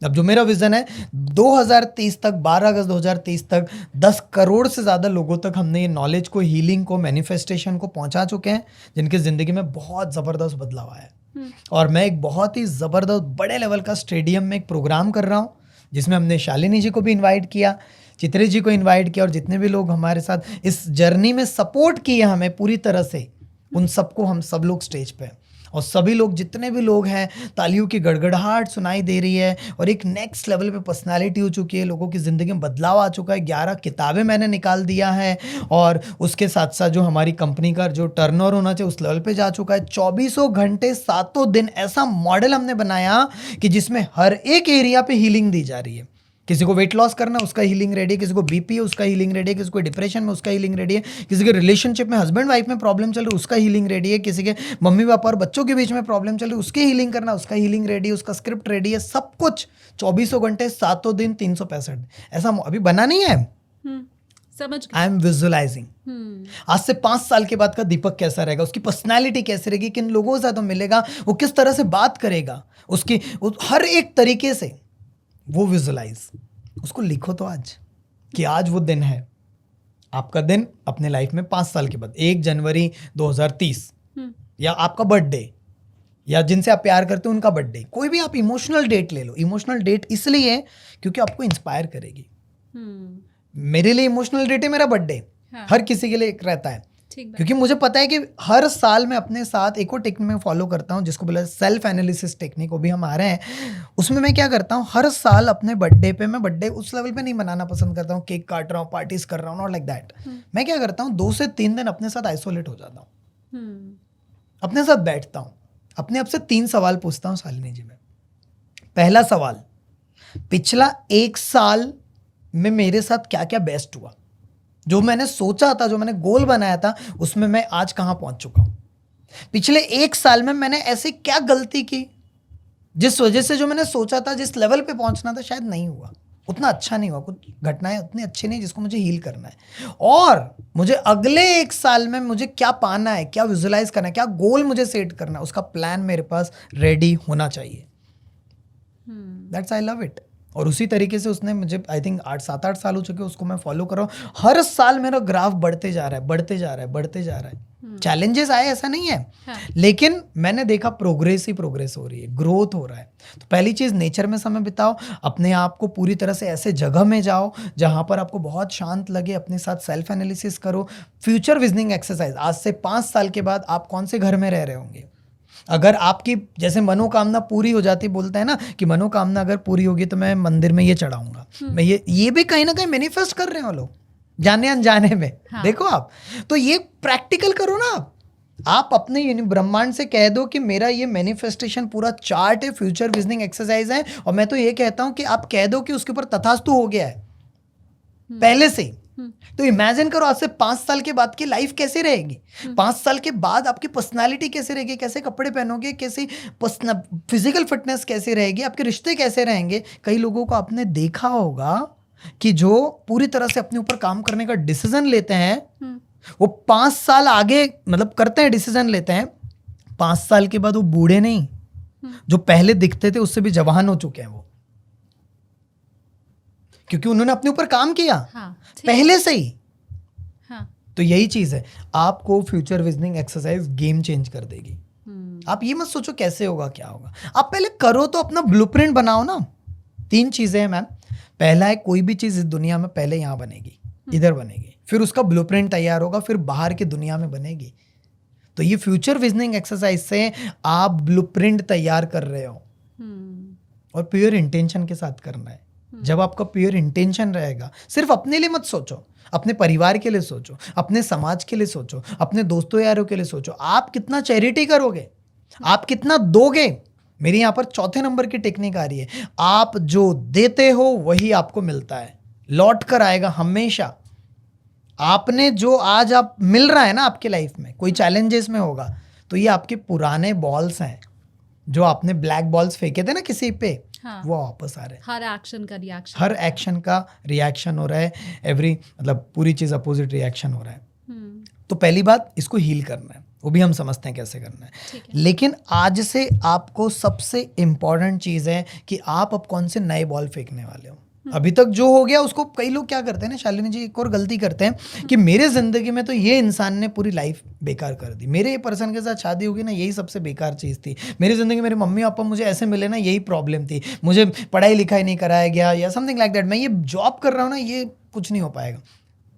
अब जो मेरा विजन है 2030 तक, 12 अगस्त 2030 तक 10 करोड़ से ज़्यादा लोगों तक हमने ये नॉलेज को, हीलिंग को, मैनिफेस्टेशन को पहुंचा चुके हैं, जिनकी ज़िंदगी में बहुत ज़बरदस्त बदलाव आया है। और मैं एक बहुत ही ज़बरदस्त बड़े लेवल का स्टेडियम में एक प्रोग्राम कर रहा हूँ, जिसमें हमने शालिनी जी को भी इन्वाइट किया, चित्रे जी को इन्वाइट किया, और जितने भी लोग हमारे साथ इस जर्नी में सपोर्ट किए हमें पूरी तरह से, उन सबको हम सब लोग स्टेज पे हैं। और सभी लोग, जितने भी लोग हैं, तालियों की गड़गड़ाहट सुनाई दे रही है, और एक नेक्स्ट लेवल पे पर्सनालिटी हो चुकी है, लोगों की ज़िंदगी में बदलाव आ चुका है। 11 किताबें मैंने निकाल दिया है, और उसके साथ साथ जो हमारी कंपनी का जो टर्नओवर होना चाहिए उस लेवल पे जा चुका है। 24 घंटे 7 दिन ऐसा मॉडल हमने बनाया कि जिसमें हर एक एरिया पे हीलिंग दी जा रही है। किसी को वेट लॉस करना, उसका हीलिंग रेडी है, किसी को बीपी है, उसका हीलिंग रेडी है, किसी को डिप्रेशन में, उसका हीलिंग रेडी है, किसी के रिलेशनशिप में, हस्बैंड वाइफ में प्रॉब्लम चल रही है, उसका हीलिंग रेडी है, किसी के मम्मी पापा और बच्चों के बीच में प्रॉब्लम चल रही है, उसकी हीलिंग करना, उसका हीलिंग रेडी है, उसका स्क्रिप्ट रेडी है, सब कुछ 24 घंटे 7 दिन 365 ऐसा अभी बना नहीं है। समझ आई एम विजुअलाइजिंग आज से 5 साल के बाद का दीपक कैसा रहेगा, उसकी पर्सनैलिटी कैसी रहेगी, किन लोगों से तो मिलेगा, वो किस तरह से बात करेगा, उसकी हर एक तरीके से वो विजुअलाइज, उसको लिखो तो आज, कि आज वो दिन है, आपका दिन अपने लाइफ में 5 साल के बाद, 1 जनवरी 2030, या आपका बर्थडे, या जिनसे आप प्यार करते हो उनका बर्थडे, कोई भी आप इमोशनल डेट ले लो। इमोशनल डेट इसलिए क्योंकि आपको इंस्पायर करेगी। मेरे लिए इमोशनल डेट है मेरा बर्थडे, हर किसी के लिए एक रहता है, क्योंकि मुझे पता है कि हर साल मैं अपने साथ एक और टेक्निक में फॉलो करता हूँ, जिसको बोला सेल्फ एनालिसिस टेक्निक, वो भी हम आ रहे हैं। उसमें मैं क्या करता हूँ, हर साल अपने बर्थडे पे, मैं बर्थडे उस लेवल पे नहीं मनाना पसंद करता हूँ, केक काट रहा हूँ, पार्टीज कर रहा हूँ, नॉट लाइक दैट। मैं क्या करता हूँ, 2 से 3 दिन अपने साथ आइसोलेट हो जाता हूँ, अपने साथ बैठता हूँ, अपने आप से 3 सवाल पूछता हूँ शालिनी जी में। पहला सवाल, पिछला 1 साल में मेरे साथ क्या क्या बेस्ट हुआ, जो मैंने सोचा था, जो मैंने गोल बनाया था, उसमें मैं आज कहाँ पहुंच चुका हूं। पिछले 1 साल में मैंने ऐसी क्या गलती की जिस वजह से जो मैंने सोचा था, जिस लेवल पे पहुंचना था, शायद नहीं हुआ, उतना अच्छा नहीं हुआ, कुछ घटनाएं उतनी अच्छी नहीं जिसको मुझे हील करना है। और मुझे अगले 1 साल में मुझे क्या पाना है, क्या विजुलाइज करना है, क्या गोल मुझे सेट करना है, उसका प्लान मेरे पास रेडी होना चाहिए। That's I love it. और उसी तरीके से उसने मुझे आई थिंक 7-8 साल हो चुके उसको मैं फॉलो कर रहा हूँ। हर साल मेरा ग्राफ बढ़ते जा रहा है, बढ़ते जा रहा है, बढ़ते जा रहा है। चैलेंजेस आए ऐसा नहीं है, हाँ. लेकिन मैंने देखा प्रोग्रेस ही प्रोग्रेस हो रही है, ग्रोथ हो रहा है। तो पहली चीज़ नेचर में समय बिताओ, अपने आप को पूरी तरह से ऐसे जगह में जाओ जहाँ पर आपको बहुत शांत लगे, अपने साथ सेल्फ एनालिसिस करो। फ्यूचर विजनिंग एक्सरसाइज, आज से 5 साल के बाद आप कौन से घर में रह रहे होंगे। अगर आपकी जैसे मनोकामना पूरी हो जाती, बोलते हैं ना कि मनोकामना अगर पूरी होगी तो मैं मंदिर में ये चढ़ाऊंगा, मैं ये भी कहीं ना कहीं मैनिफेस्ट कर रहे हैं वो लोग, जाने अनजाने में। हाँ. देखो आप, तो ये प्रैक्टिकल करो ना आप अपने ब्रह्मांड से कह दो कि मेरा ये मैनिफेस्टेशन पूरा चार्ट है, फ्यूचर विजनिंग एक्सरसाइज है, और मैं तो ये कहता हूं कि आप कह दो कि उसके ऊपर तथास्तु हो गया है पहले से ही। तो इमेजिन करो आज से 5 साल के बाद की लाइफ कैसे रहेगी, 5 साल के बाद आपकी पर्सनालिटी कैसे रहेगी, कैसे कपड़े पहनोगे, कैसी फिजिकल फिटनेस कैसे रहेगी, आपके रिश्ते कैसे रहेंगे। कई लोगों को आपने देखा होगा कि जो पूरी तरह से अपने ऊपर काम करने का डिसीजन लेते हैं, वो 5 साल आगे मतलब करते हैं, डिसीजन लेते हैं, 5 साल के बाद वो बूढ़े नहीं, जो पहले दिखते थे उससे भी जवान हो चुके हैं वो, क्योंकि उन्होंने अपने ऊपर काम किया। हाँ, पहले से ही। हाँ. तो यही चीज है, आपको future visioning exercise game change कर देगी। आप ये मत सोचो कैसे होगा क्या होगा, आप पहले करो तो अपना ब्लूप्रिंट बनाओ ना। 3 चीजें हैं मैम। पहला है, कोई भी चीज इस दुनिया में पहले यहाँ बनेगी, इधर बनेगी, फिर उसका ब्लूप्रिंट तैयार होगा, फिर बाहर की दुनिया में बनेगी। तो ये फ्यूचर विजनिंग एक्सरसाइज से आप ब्लूप्रिंट तैयार कर रहे हो, और प्योर इंटेंशन के साथ करना है। जब आपका प्योर इंटेंशन रहेगा, सिर्फ अपने लिए मत सोचो, अपने परिवार के लिए सोचो, अपने समाज के लिए सोचो, अपने दोस्तों यारों के लिए सोचो। आप कितना चैरिटी करोगे, आप कितना दोगे। मेरी यहाँ पर 4थे नंबर की टेक्निक आ रही है, आप जो देते हो वही आपको मिलता है, लौट कर आएगा हमेशा। आपने जो आज आप मिल रहा है ना आपके लाइफ में, कोई चैलेंजेस में होगा, तो ये आपके पुराने बॉल्स हैं, जो आपने ब्लैक बॉल्स फेंके थे ना किसी पे, हाँ. वो वापस आ रहे हैं। हर एक्शन का रिएक्शन, हर एक्शन का रिएक्शन हो रहा है, मतलब पूरी चीज अपोजिट रिएक्शन हो रहा है। तो पहली बात, इसको हील करना है, वो भी हम समझते हैं कैसे करना है। लेकिन आज से आपको सबसे इंपॉर्टेंट चीज है कि आप अब कौन से नए बॉल फेंकने वाले हो। अभी तक जो हो गया उसको, कई लोग क्या करते हैं ना शालिनी जी, एक और गलती करते हैं कि मेरे जिंदगी में तो ये इंसान ने पूरी लाइफ बेकार कर दी, मेरे ये पर्सन के साथ शादी होगी ना यही सबसे बेकार चीज़ थी, मेरी जिंदगी मेरे मम्मी पापा मुझे ऐसे मिले ना यही प्रॉब्लम थी, मुझे पढ़ाई लिखाई नहीं कराया गया, या समथिंग लाइक दैट, मैं ये जॉब कर रहा हूँ ना ये कुछ नहीं हो पाएगा।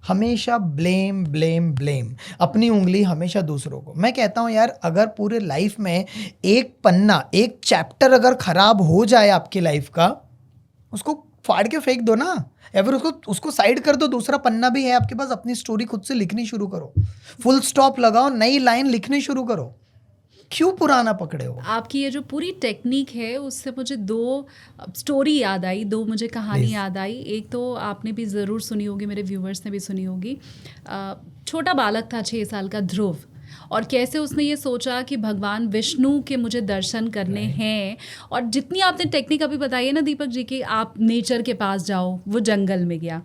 हमेशा ब्लेम ब्लेम ब्लेम, अपनी उंगली हमेशा दूसरों को। मैं कहता हूँ यार, अगर पूरे लाइफ में एक पन्ना, एक चैप्टर अगर खराब हो जाए आपकी लाइफ का, उसको फाड़ के फेंक दो ना, या फिर उसको साइड कर दो। दूसरा पन्ना भी है आपके पास, अपनी स्टोरी खुद से लिखनी शुरू करो, फुल स्टॉप लगाओ, नई लाइन लिखनी शुरू करो। क्यों पुराना पकड़े हो। आपकी ये जो पूरी टेक्निक है उससे मुझे 2 स्टोरी याद आई, 2 मुझे कहानी याद आई। एक तो आपने भी ज़रूर सुनी होगी, मेरे व्यूवर्स ने भी सुनी होगी। छोटा बालक था 6 साल का, ध्रुव, और कैसे उसने ये सोचा कि भगवान विष्णु के मुझे दर्शन करने हैं। और जितनी आपने टेक्निक अभी बताई है ना दीपक जी की, आप नेचर के पास जाओ, वो जंगल में गया,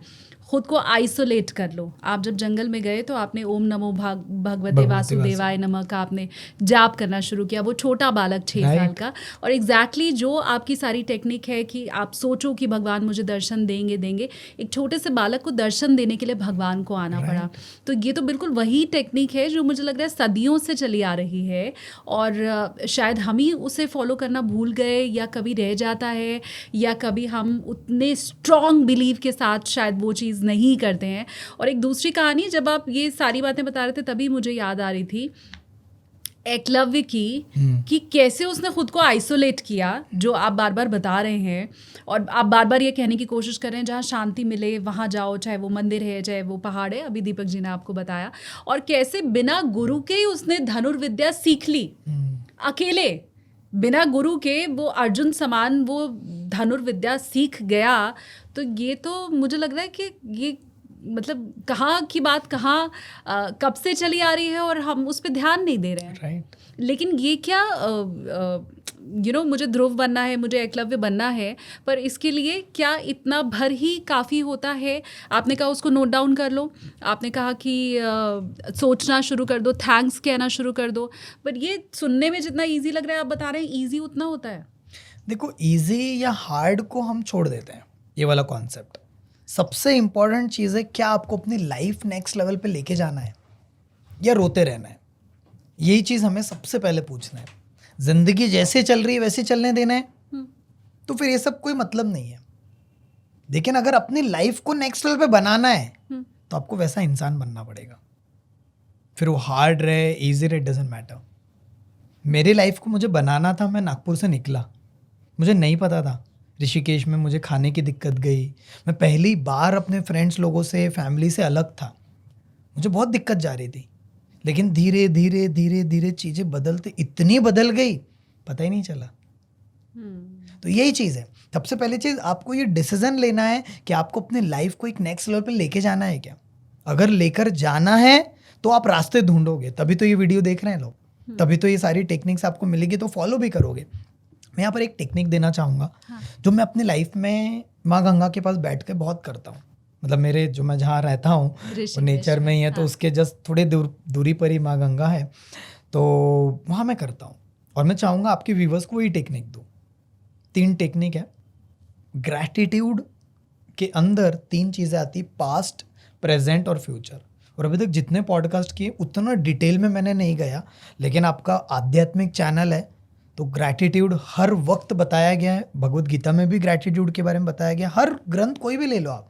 खुद को आइसोलेट कर लो। आप जब जंगल में गए तो आपने ओम नमो भगवते वासुदेवाय नमः का आपने जाप करना शुरू किया, वो छोटा बालक 6 साल का। और एग्जैक्टली जो आपकी सारी टेक्निक है कि आप सोचो कि भगवान मुझे दर्शन देंगे, एक छोटे से बालक को दर्शन देने के लिए भगवान को आना पड़ा। तो ये तो बिल्कुल वही टेक्निक है जो मुझे लग रहा है सदियों से चली आ रही है, और शायद हम ही उसे फॉलो करना भूल गए, या कभी रह जाता है, या कभी हम उतने स्ट्रॉन्ग बिलीव के साथ शायद वो चीज़ नहीं करते हैं। और एक दूसरी कहानी, जब आप ये सारी बातें बता रहे थे तभी मुझे याद आ रही थी एकलव्य की, कि कैसे उसने खुद को आइसोलेट किया, जो आप बार बार बता रहे हैं, और आप बार बार ये कहने की कोशिश कर रहे हैं जहाँ शांति मिले वहाँ जाओ, चाहे वो मंदिर है चाहे वो पहाड़ है, अभी दीपक जी ने आपको बताया। और कैसे बिना गुरु के ही उसने धनुर्विद्या सीख ली, अकेले बिना गुरु के वो अर्जुन समान वो धनुर्विद्या सीख गया। तो ये तो मुझे लग रहा है कि ये मतलब कहाँ की बात कहाँ कब से चली आ रही है, और हम उस पर ध्यान नहीं दे रहे हैं। राइट। लेकिन ये क्या मुझे ध्रुव बनना है, मुझे एकलव्य बनना है, पर इसके लिए क्या इतना भर ही काफ़ी होता है? आपने कहा उसको नोट डाउन कर लो, आपने कहा कि सोचना शुरू कर दो, थैंक्स कहना शुरू कर दो, पर ये सुनने में जितना ईजी लग रहा है आप बता रहे हैं ईजी उतना होता है? देखो इजी या हार्ड को हम छोड़ देते हैं, ये वाला कॉन्सेप्ट। सबसे इम्पोर्टेंट चीज़ है क्या आपको अपनी लाइफ नेक्स्ट लेवल पे लेके जाना है या रोते रहना है। यही चीज़ हमें सबसे पहले पूछना है। ज़िंदगी जैसे चल रही है वैसे चलने देना है तो फिर ये सब कोई मतलब नहीं है। लेकिन अगर अपनी लाइफ को नेक्स्ट लेवल पे बनाना है तो आपको वैसा इंसान बनना पड़ेगा। फिर वो हार्ड रहे इजी रहे, डजेंट मैटर। मेरी लाइफ को मुझे बनाना था, मैं नागपुर से निकला, मुझे नहीं पता था ऋषिकेश में मुझे खाने की दिक्कत गई। मैं पहली बार अपने फ्रेंड्स लोगों से, फैमिली से अलग था, मुझे बहुत दिक्कत जा रही थी। लेकिन धीरे धीरे धीरे धीरे चीज़ें बदलते इतनी बदल गई पता ही नहीं चला। तो यही चीज़ है। सबसे पहली चीज़ आपको ये डिसीजन लेना है कि आपको अपने लाइफ को एक नेक्स्ट लेवल पे लेके जाना है क्या। अगर लेकर जाना है तो आप रास्ते ढूंढोगे, तभी तो ये वीडियो देख रहे हैं लोग, तभी तो ये सारी टेक्निक्स आपको मिलेगी, तो फॉलो भी करोगे। मैं यहाँ पर एक टेक्निक देना चाहूँगा जो मैं अपनी लाइफ में माँ गंगा के पास बैठ के बहुत करता हूँ। मतलब मेरे जो मैं जहाँ रहता हूँ वो नेचर में ही है, तो उसके जस्ट थोड़े दूरी पर ही माँ गंगा है, तो वहाँ मैं करता हूँ। और मैं चाहूँगा आपके व्यूवर्स को वही टेक्निक दूँ। 3 टेक्निक है। ग्रैटिट्यूड के अंदर 3 चीज़ें आती, पास्ट, प्रेजेंट और फ्यूचर। और अभी तक जितने पॉडकास्ट किए उतना डिटेल में मैंने नहीं गया, लेकिन आपका आध्यात्मिक चैनल है तो ग्रैटिट्यूड हर वक्त बताया गया है। भगवद गीता में भी ग्रैटिट्यूड के बारे में बताया गया, हर ग्रंथ कोई भी ले लो आप,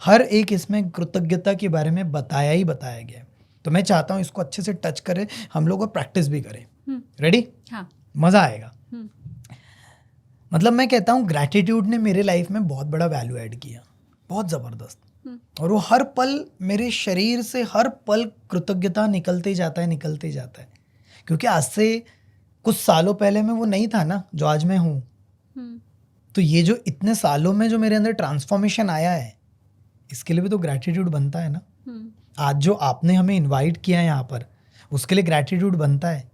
हर एक इसमें कृतज्ञता के बारे में बताया ही बताया गया है। तो मैं चाहता हूँ इसको अच्छे से टच करें हम लोग और प्रैक्टिस भी करें। रेडी? हाँ। मज़ा आएगा। मतलब मैं कहता हूँ ग्रैटिट्यूड ने मेरे लाइफ में बहुत बड़ा वैल्यू ऐड किया, बहुत ज़बरदस्त। और वो हर पल मेरे शरीर से हर पल कृतज्ञता निकलते जाता है। क्योंकि आज से कुछ सालों पहले में वो नहीं था ना जो आज मैं हूँ। तो ये जो इतने सालों में जो मेरे अंदर ट्रांसफॉर्मेशन आया है, इसके लिए भी तो ग्रैटिट्यूड बनता है ना। आज जो आपने हमें इनवाइट किया है यहाँ पर, उसके लिए ग्रैटिट्यूड बनता है।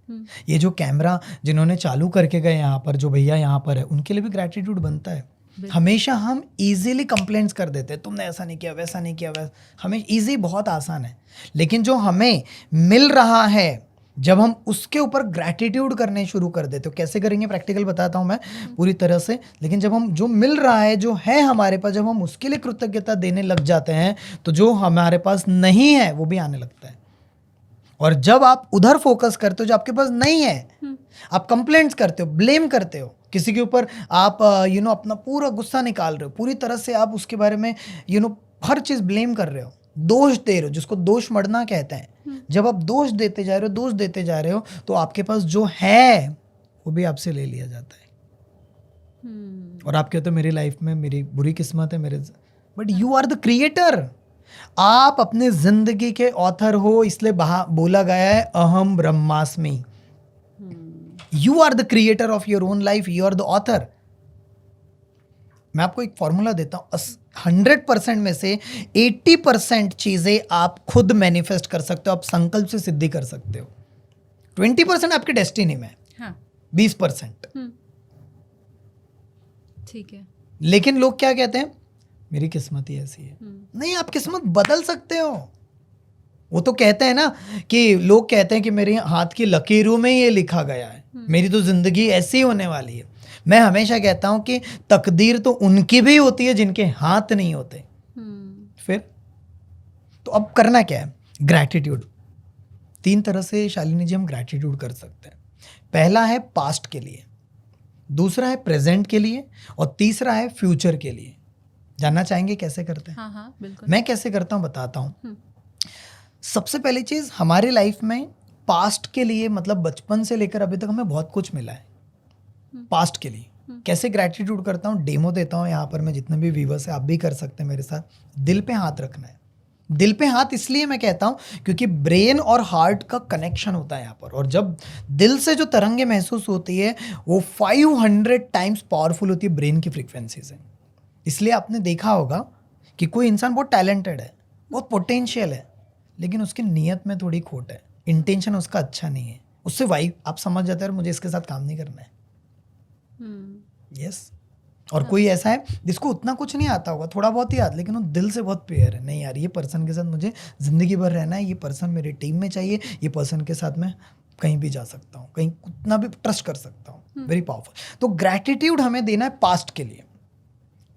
ये जो कैमरा जिन्होंने चालू करके गए यहाँ पर, जो भैया यहाँ पर है, उनके लिए भी ग्रैटिट्यूड बनता है। हमेशा हम इजीली कंप्लेंट्स कर देते हैं, तुमने ऐसा नहीं किया, वैसा नहीं किया, वैसा। हमें इजी बहुत आसान है, लेकिन जो हमें मिल रहा है जब हम उसके ऊपर ग्रैटिट्यूड करने शुरू कर देते, तो कैसे करेंगे प्रैक्टिकल बताता हूँ मैं पूरी तरह से। लेकिन जब हम जो मिल रहा है, जो है हमारे पास, जब हम उसके लिए कृतज्ञता देने लग जाते हैं तो जो हमारे पास नहीं है वो भी आने लगता है। और जब आप उधर फोकस करते हो जो आपके पास नहीं है, आप कंप्लेंट्स करते हो, ब्लेम करते हो किसी के ऊपर, आप अपना पूरा गुस्सा निकाल रहे हो, पूरी तरह से आप उसके बारे में हर चीज़ ब्लेम कर रहे हो, दोष दे रहे हो, जिसको दोष मरना कहते हैं। जब आप दोष देते जा रहे हो तो आपके पास जो है वो भी आपसे ले लिया जाता है। और आप कहते हो मेरी लाइफ में मेरी बुरी किस्मत है मेरे, but you are the creator. आप अपने जिंदगी के ऑथर हो, इसलिए बोला गया है अहम ब्रह्मास्मि। You are the creator of your own life, you are the author. मैं आपको एक फॉर्मूला देता हूँ, 100% में से 80% चीजें आप खुद मैनिफेस्ट कर सकते हो, आप संकल्प से सिद्धि कर सकते हो। 20% आपके डेस्टिनी में, हाँ। 20%। ठीक है। लेकिन लोग क्या कहते हैं, मेरी किस्मत ही ऐसी है। नहीं, आप किस्मत बदल सकते हो। वो तो कहते हैं ना कि लोग कहते हैं कि मेरे हाथ की लकीरों में ये लिखा गया है, मेरी तो जिंदगी ऐसी होने वाली है। मैं हमेशा कहता हूं कि तकदीर तो उनकी भी होती है जिनके हाथ नहीं होते। फिर तो अब करना क्या है, ग्रैटिट्यूड। 3 तरह से शालिनी जी हम ग्रैटिट्यूड कर सकते हैं। पहला है पास्ट के लिए, दूसरा है प्रेजेंट के लिए, और तीसरा है फ्यूचर के लिए। जानना चाहेंगे कैसे करते हैं? हाँ, बिल्कुल। मैं कैसे करता हूँ बताता हूँ। सबसे पहली चीज, हमारी लाइफ में पास्ट के लिए, मतलब बचपन से लेकर अभी तक हमें बहुत कुछ मिला है। पास्ट के लिए कैसे ग्रैटिट्यूड करता हूँ, डेमो देता हूँ यहाँ पर मैं, जितने भी व्यूवर्स हैं आप भी कर सकते हैं मेरे साथ। दिल पे हाथ रखना है। दिल पे हाथ इसलिए मैं कहता हूँ क्योंकि ब्रेन और हार्ट का कनेक्शन होता है यहाँ पर, और जब दिल से जो तरंगे महसूस होती है वो 500 टाइम्स पावरफुल होती है ब्रेन की फ्रीक्वेंसी से। इसलिए आपने देखा होगा कि कोई इंसान बहुत टैलेंटेड है, बहुत पोटेंशियल है, लेकिन उसकी नीयत में थोड़ी खोट है, इंटेंशन उसका अच्छा नहीं है, उससे वाइब आप समझ जाते हैं मुझे इसके साथ काम नहीं करना है। यस। और कोई ऐसा है जिसको उतना कुछ नहीं आता होगा, थोड़ा बहुत ही आता, लेकिन वो दिल से बहुत प्यार है, नहीं यार ये पर्सन के साथ मुझे ज़िंदगी भर रहना है, ये पर्सन मेरी टीम में चाहिए, ये पर्सन के साथ मैं कहीं भी जा सकता हूँ, कहीं उतना भी ट्रस्ट कर सकता हूँ। Very powerful. तो ग्रैटिट्यूड हमें देना है पास्ट के लिए,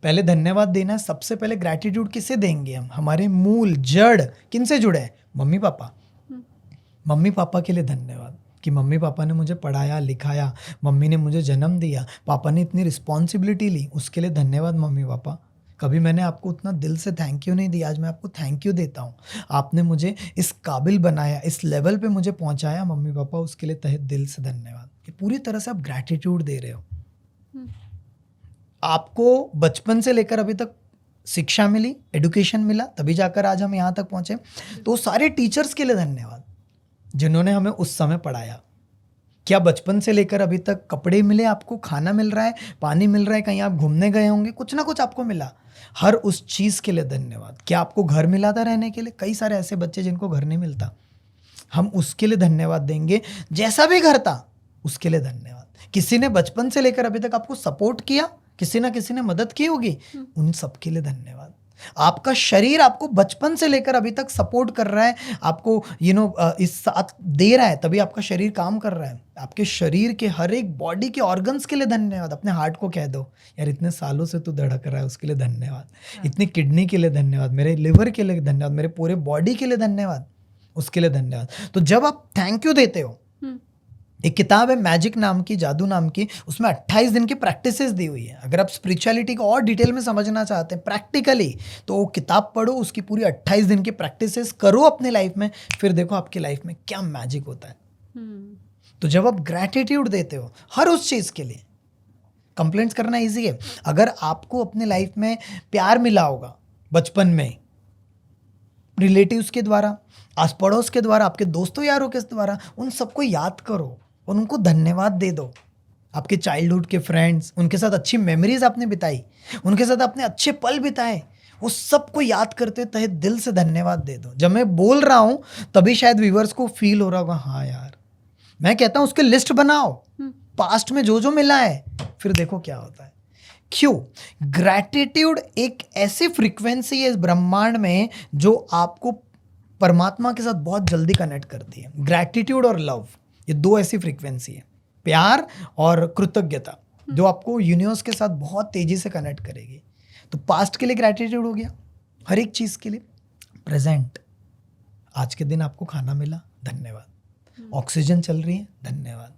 पहले धन्यवाद देना है। सबसे पहले ग्रैटिट्यूड किसे देंगे हम? हमारे मूल जड़ किन से जुड़े हैं? Mummy papa. मम्मी पापा के लिए धन्यवाद कि मम्मी पापा ने मुझे पढ़ाया लिखाया, मम्मी ने मुझे जन्म दिया, पापा ने इतनी रिस्पॉन्सिबिलिटी ली, उसके लिए धन्यवाद मम्मी पापा। कभी मैंने आपको उतना दिल से थैंक यू नहीं दिया, आज मैं आपको थैंक यू देता हूँ। आपने मुझे इस काबिल बनाया, इस लेवल पे मुझे पहुँचाया मम्मी पापा, उसके लिए तहे दिल से धन्यवाद। ये पूरी तरह से आप ग्रैटिट्यूड दे रहे हो। आपको बचपन से लेकर अभी तक शिक्षा मिली, एडुकेशन मिला, तभी जाकर आज हम यहाँ तक पहुँचे। तो सारे टीचर्स के लिए धन्यवाद जिन्होंने हमें उस समय पढ़ाया। क्या बचपन से लेकर अभी तक कपड़े मिले, आपको खाना मिल रहा है, पानी मिल रहा है, कहीं आप घूमने गए होंगे, कुछ ना कुछ आपको मिला, हर उस चीज़ के लिए धन्यवाद। क्या आपको घर मिला था रहने के लिए? कई सारे ऐसे बच्चे जिनको घर नहीं मिलता, हम उसके लिए धन्यवाद देंगे। जैसा भी घर था उसके लिए धन्यवाद। किसी ने बचपन से लेकर अभी तक आपको सपोर्ट किया, किसी ना किसी ने मदद की होगी, उन सब के लिए धन्यवाद। आपका शरीर आपको बचपन से लेकर अभी तक सपोर्ट कर रहा है, आपको इस साथ दे रहा है, तभी आपका शरीर काम कर रहा है। आपके शरीर के हर एक बॉडी के ऑर्गन्स के लिए धन्यवाद। अपने हार्ट को कह दो, यार इतने सालों से तू धड़क रहा है, उसके लिए धन्यवाद। इतनी किडनी के लिए धन्यवाद, मेरे लिवर के लिए धन्यवाद, मेरे पूरे बॉडी के लिए धन्यवाद, उसके लिए धन्यवाद। तो जब आप थैंक यू देते हो, एक किताब है मैजिक नाम की, जादू नाम की, उसमें 28 दिन की प्रैक्टिसेस दी हुई है। अगर आप स्पिरिचुअलिटी को और डिटेल में समझना चाहते हैं प्रैक्टिकली, तो वो किताब पढ़ो, उसकी पूरी 28 दिन की प्रैक्टिसेस करो अपने लाइफ में, फिर देखो आपकी लाइफ में क्या मैजिक होता है। तो जब आप ग्रैटिट्यूड देते हो हर उस चीज़ के लिए, कंप्लेंट्स करना ईजी है। अगर आपको अपने लाइफ में प्यार मिला होगा बचपन में, रिलेटिव्स के द्वारा, आस पड़ोस के द्वारा, आपके दोस्तों यारों के द्वारा, उन सबको याद करो, उनको धन्यवाद दे दो। आपके चाइल्डहुड के फ्रेंड्स, उनके साथ अच्छी मेमोरीज आपने बिताई, उनके साथ आपने अच्छे पल बिताए, उस सबको याद करते तहे दिल से धन्यवाद दे दो। जब मैं बोल रहा हूँ तभी शायद व्यूअर्स को फील हो रहा होगा, हाँ यार, मैं कहता हूँ उसकी लिस्ट बनाओ, पास्ट में जो जो मिला है, फिर देखो क्या होता है। क्यों? ग्रैटिट्यूड एक ऐसी फ्रीक्वेंसी है इस ब्रह्मांड में जो आपको परमात्मा के साथ बहुत जल्दी कनेक्ट करती है। ग्रैटिट्यूड और लव, ये दो ऐसी फ्रीक्वेंसी है, प्यार और कृतज्ञता, जो आपको यूनिवर्स के साथ बहुत तेजी से कनेक्ट करेगी। तो पास्ट के लिए ग्रैटिट्यूड हो गया, हर एक चीज़ के लिए। प्रेजेंट, आज के दिन आपको खाना मिला, धन्यवाद। ऑक्सीजन चल रही है, धन्यवाद।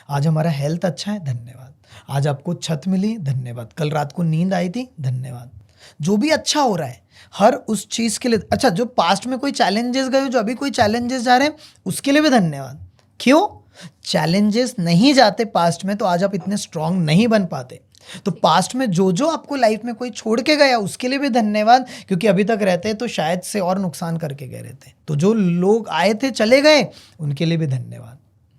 आज हमारा हेल्थ अच्छा है, धन्यवाद। आज आपको छत मिली, धन्यवाद। कल रात को नींद आई थी, धन्यवाद। जो भी अच्छा हो रहा है हर उस चीज़ के लिए। अच्छा, जो पास्ट में कोई चैलेंजेस गए, जो अभी कोई चैलेंजेस जा रहे हैं, उसके लिए भी धन्यवाद। क्यों? चैलेंजेस नहीं जाते पास्ट में तो आज आप इतने स्ट्रांग नहीं बन पाते। तो पास्ट में जो जो आपको लाइफ में कोई छोड़ के गया, उसके लिए भी धन्यवाद, क्योंकि अभी तक रहते तो शायद से और नुकसान करके गए रहते। तो जो लोग आए थे चले गए, उनके लिए भी धन्यवाद,